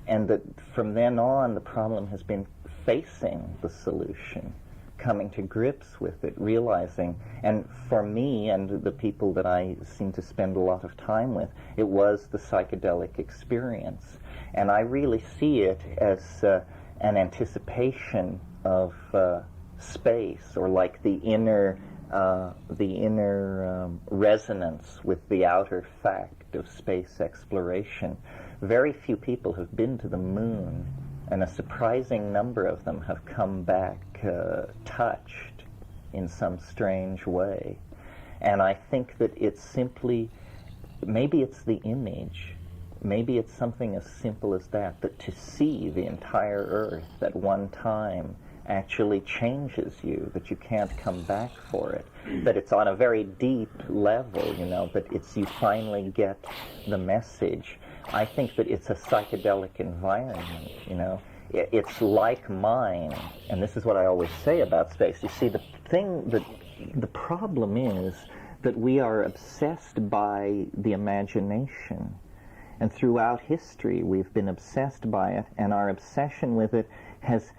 Speaker 2: And that from then on, the problem has been facing the solution, coming to grips with it, realizing. And for me and the people that I seem to spend a lot of time with, it was the psychedelic experience. And I really see it as an anticipation of space, or like the inner resonance with the outer fact of space exploration. Very few people have been to the moon, and a surprising number of them have come back touched in some strange way. And I think that it's simply, maybe it's the image, maybe it's something as simple as that to see the entire Earth at one time actually changes you, that you can't come back for it, that it's on a very deep level, but you finally get the message. I think that it's a psychedelic environment, It's like mine, and this is what I always say about space. You see, the problem is that we are obsessed by the imagination. And throughout history, we've been obsessed by it, and our obsession with it has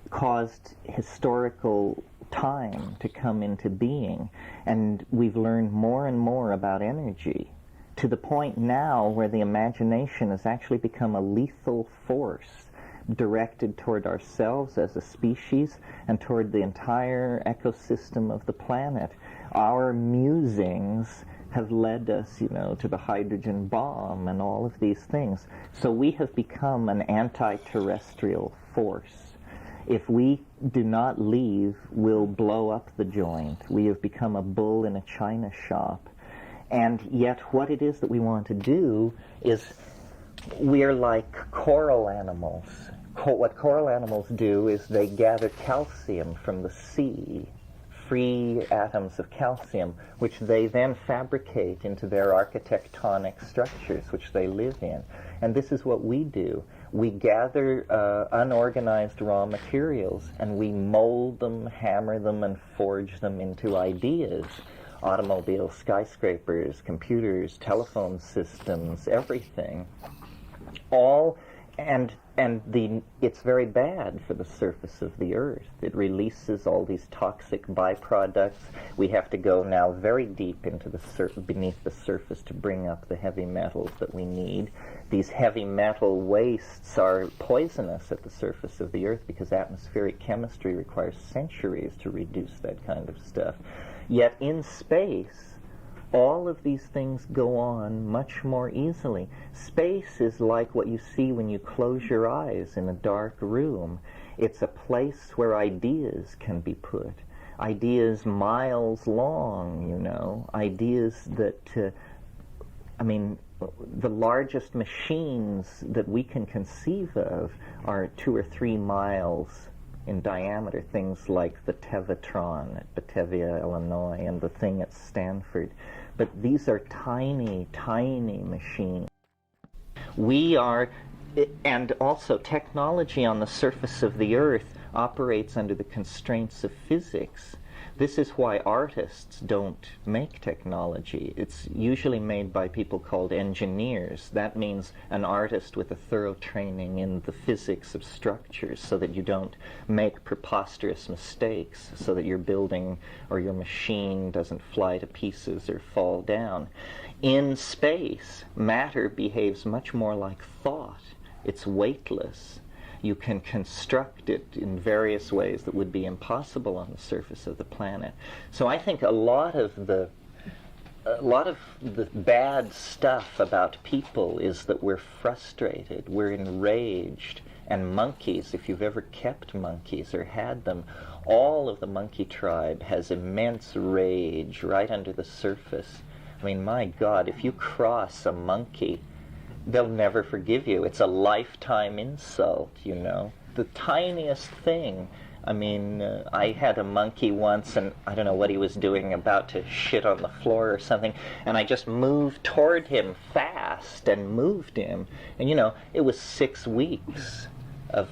Speaker 2: caused historical time to come into being. And we've learned more and more about energy, to the point now where the imagination has actually become a lethal force directed toward ourselves as a species and toward the entire ecosystem of the planet. Our musings have led us, to the hydrogen bomb and all of these things. So we have become an anti-terrestrial force. If we do not leave, we'll blow up the joint. We have become a bull in a china shop. And yet what it is that we want to do is, we're like coral animals. What coral animals do is they gather calcium from the sea, free atoms of calcium, which they then fabricate into their architectonic structures, which they live in. And this is what we do. We gather unorganized raw materials, and we mold them, hammer them, and forge them into ideas. Automobiles, skyscrapers, computers, telephone systems, everything. All, and it's very bad for the surface of the earth. It releases all these toxic byproducts. We have to go now very deep into the beneath the surface to bring up the heavy metals that we need. These heavy metal wastes are poisonous at the surface of the earth because atmospheric chemistry requires centuries to reduce that kind of stuff. Yet in space, all of these things go on much more easily. Space is like what you see when you close your eyes in a dark room. It's a place where ideas can be put. Ideas miles long, you know. Ideas that, the largest machines that we can conceive of are 2 or 3 miles in diameter, things like the Tevatron at Batavia, Illinois, and the thing at Stanford. But these are tiny, tiny machines. We are, and also technology on the surface of the earth operates under the constraints of physics. This is why artists don't make technology. It's usually made by people called engineers. That means an artist with a thorough training in the physics of structures so that you don't make preposterous mistakes, so that your building or your machine doesn't fly to pieces or fall down. In space, matter behaves much more like thought. It's weightless. You can construct it in various ways that would be impossible on the surface of the planet. So I think a lot of the bad stuff about people is that we're frustrated, we're enraged, and monkeys, if you've ever kept monkeys or had them, all of the monkey tribe has immense rage right under the surface. I mean, my God, if you cross a monkey, they'll never forgive you. It's a lifetime insult, you know. The tiniest thing. I mean, I had a monkey once, and I don't know what he was doing, about to shit on the floor or something, and I just moved toward him fast and moved him. And, you know, it was 6 weeks of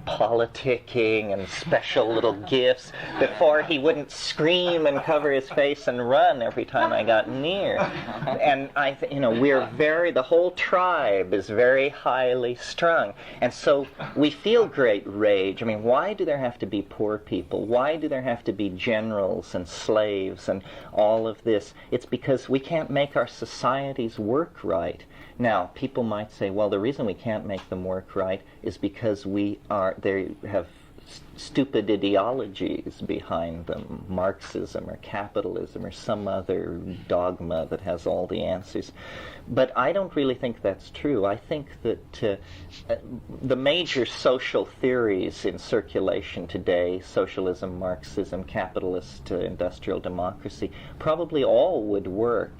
Speaker 2: politicking and special little gifts before he wouldn't scream and cover his face and run every time I got near. And the whole tribe is very highly strung. And so we feel great rage. I mean, why do there have to be poor people? Why do there have to be generals and slaves and all of this? It's because we can't make our societies work right. Now, people might say, well, the reason we can't make them work right is because they have stupid ideologies behind them, Marxism or capitalism or some other dogma that has all the answers. But I don't really think that's true. I think that the major social theories in circulation today, socialism, Marxism, capitalist, industrial democracy, probably all would work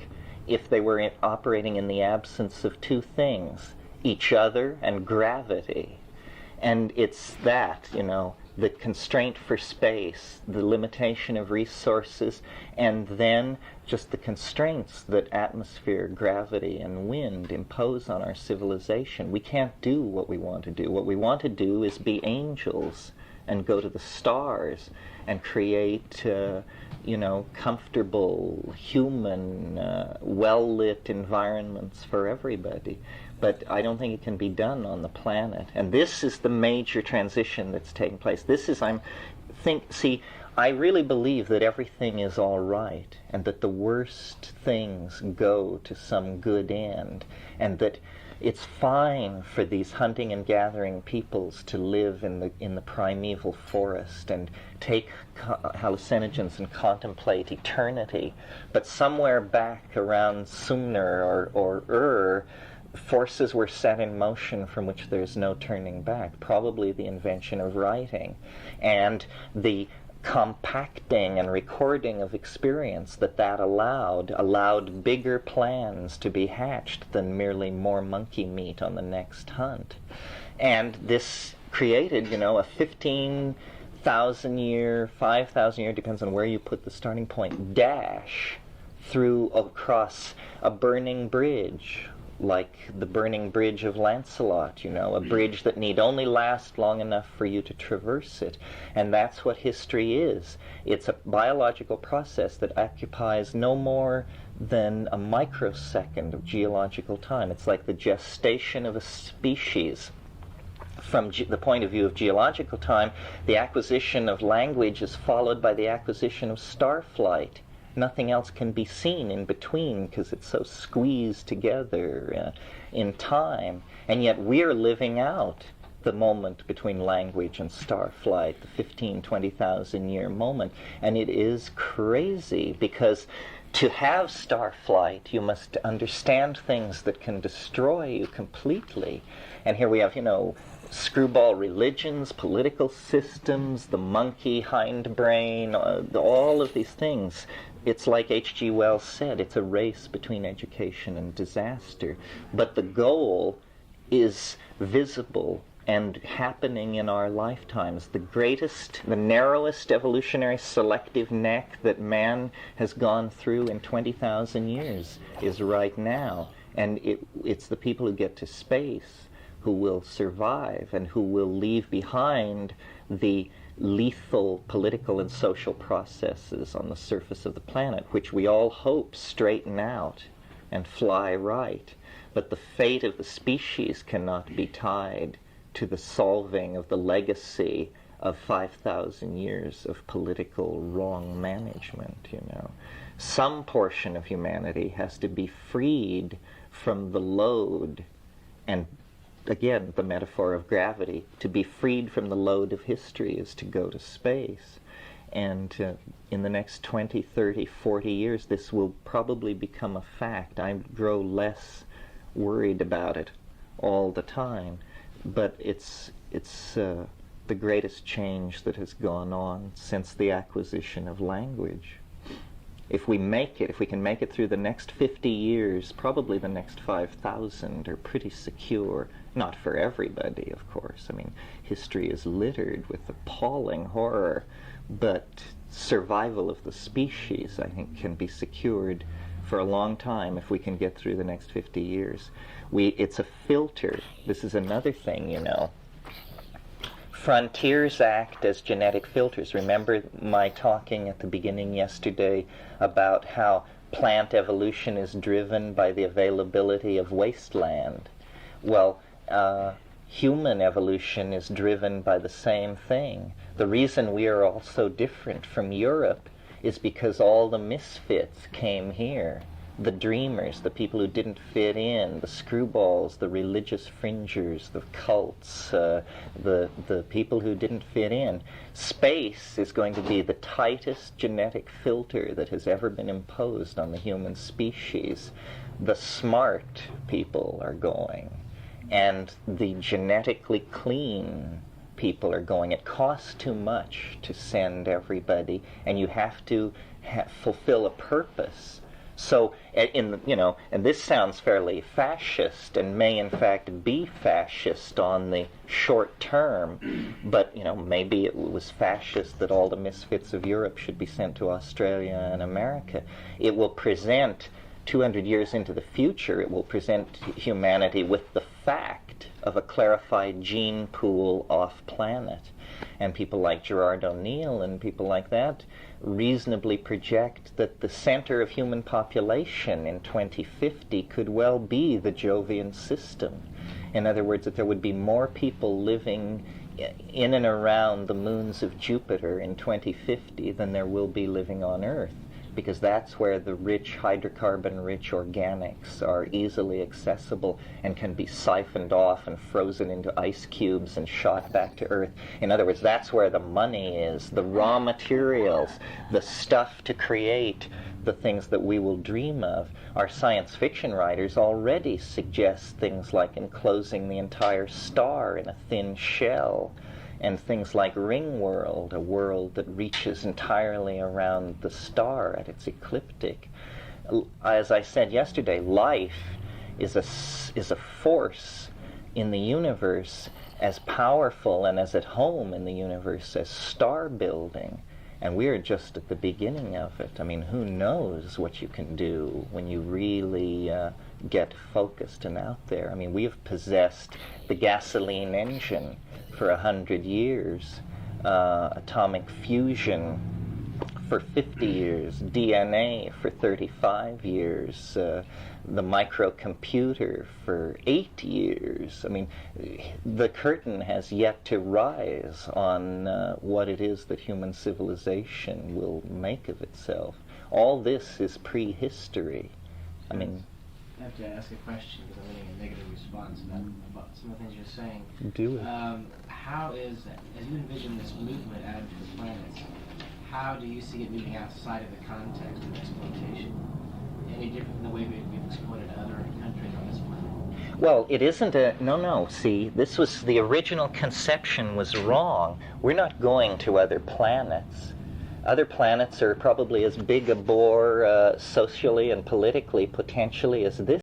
Speaker 2: if they were operating in the absence of 2 things, each other and gravity. And it's that, you know, the constraint for space, the limitation of resources, and then just the constraints that atmosphere, gravity, and wind impose on our civilization. We can't do what we want to do. What we want to do is be angels and go to the stars and create comfortable, human, well-lit environments for everybody. But I don't think it can be done on the planet. And this is the major transition that's taking place. I really believe that everything is all right, and that the worst things go to some good end, and that it's fine for these hunting and gathering peoples to live in the primeval forest and take hallucinogens and contemplate eternity. But somewhere back around Sumner or Ur, forces were set in motion from which there's no turning back. Probably the invention of writing and the compacting and recording of experience that allowed bigger plans to be hatched than merely more monkey meat on the next hunt. And this created, a 1,000-year, 5,000-year, depends on where you put the starting point, dash through across a burning bridge, like the burning bridge of Lancelot, a bridge that need only last long enough for you to traverse it. And that's what history is. It's a biological process that occupies no more than a microsecond of geological time. It's like the gestation of a species. From the point of view of geological time, the acquisition of language is followed by the acquisition of starflight. Nothing else can be seen in between because it's so squeezed together in time. And yet we're living out the moment between language and starflight, the 15, 20,000 year moment. And it is crazy because to have starflight, you must understand things that can destroy you completely. And here we have, screwball religions, political systems, the monkey hindbrain, all of these things. It's like H.G. Wells said, it's a race between education and disaster. But the goal is visible and happening in our lifetimes. The narrowest evolutionary selective neck that man has gone through in 20,000 years is right now. And it's the people who get to space who will survive and who will leave behind the lethal political and social processes on the surface of the planet, which we all hope straighten out and fly right. But the fate of the species cannot be tied to the solving of the legacy of 5,000 years of political wrong management, Some portion of humanity has to be freed from the load, and again, the metaphor of gravity. To be freed from the load of history is to go to space. And in the next 20, 30, 40 years, this will probably become a fact. I grow less worried about it all the time. But it's the greatest change that has gone on since the acquisition of language. If we can make it through the next 50 years, probably the next 5,000 are pretty secure. Not for everybody, of course. History is littered with appalling horror, but survival of the species, I think, can be secured for a long time if we can get through the next 50 years. It's a filter. This is another thing, Frontiers act as genetic filters. Remember my talking at the beginning yesterday about how plant evolution is driven by the availability of wasteland? Well, human evolution is driven by the same thing. The reason we are all so different from Europe is because all the misfits came here. The dreamers, the people who didn't fit in, the screwballs, the religious fringers, the cults, the people who didn't fit in. Space is going to be the tightest genetic filter that has ever been imposed on the human species. The smart people are going, and the genetically clean people are going. It costs too much to send everybody, and you have to fulfill a purpose. So, and this sounds fairly fascist, and may in fact be fascist on the short term, but maybe it was fascist that all the misfits of Europe should be sent to Australia and America. It will present 200 years into the future, it will present humanity with the fact of a clarified gene pool off-planet. And people like Gerard O'Neill and people like that reasonably project that the center of human population in 2050 could well be the Jovian system. In other words, that there would be more people living in and around the moons of Jupiter in 2050 than there will be living on Earth, because that's where the rich hydrocarbon-rich organics are easily accessible and can be siphoned off and frozen into ice cubes and shot back to Earth. In other words, that's where the money is, the raw materials, the stuff to create the things that we will dream of. Our science fiction writers already suggest things like enclosing the entire star in a thin shell, and things like Ringworld, a world that reaches entirely around the star at its ecliptic. As I said yesterday, life is a force in the universe as powerful and as at home in the universe as star building. And we're just at the beginning of it. I mean, who knows what you can do when you really get focused and out there. I mean, we have possessed the gasoline engine for 100 years, atomic fusion for 50 years, DNA for 35 years, the microcomputer for 8 years. I mean, the curtain has yet to rise on what it is that human civilization will make of itself. All this is prehistory. I mean,
Speaker 3: I have to ask a question because I'm getting a negative response about some of the things you're saying.
Speaker 2: do it.
Speaker 3: How is, as you envision this movement out into the planets, how do you see it moving outside of the context of exploitation? Any different than the way we've exploited other countries on this planet?
Speaker 2: Well, it isn't a, no, see, this was, the original conception was wrong. We're not going to other planets. Other planets are probably as big a bore socially and politically, potentially, as this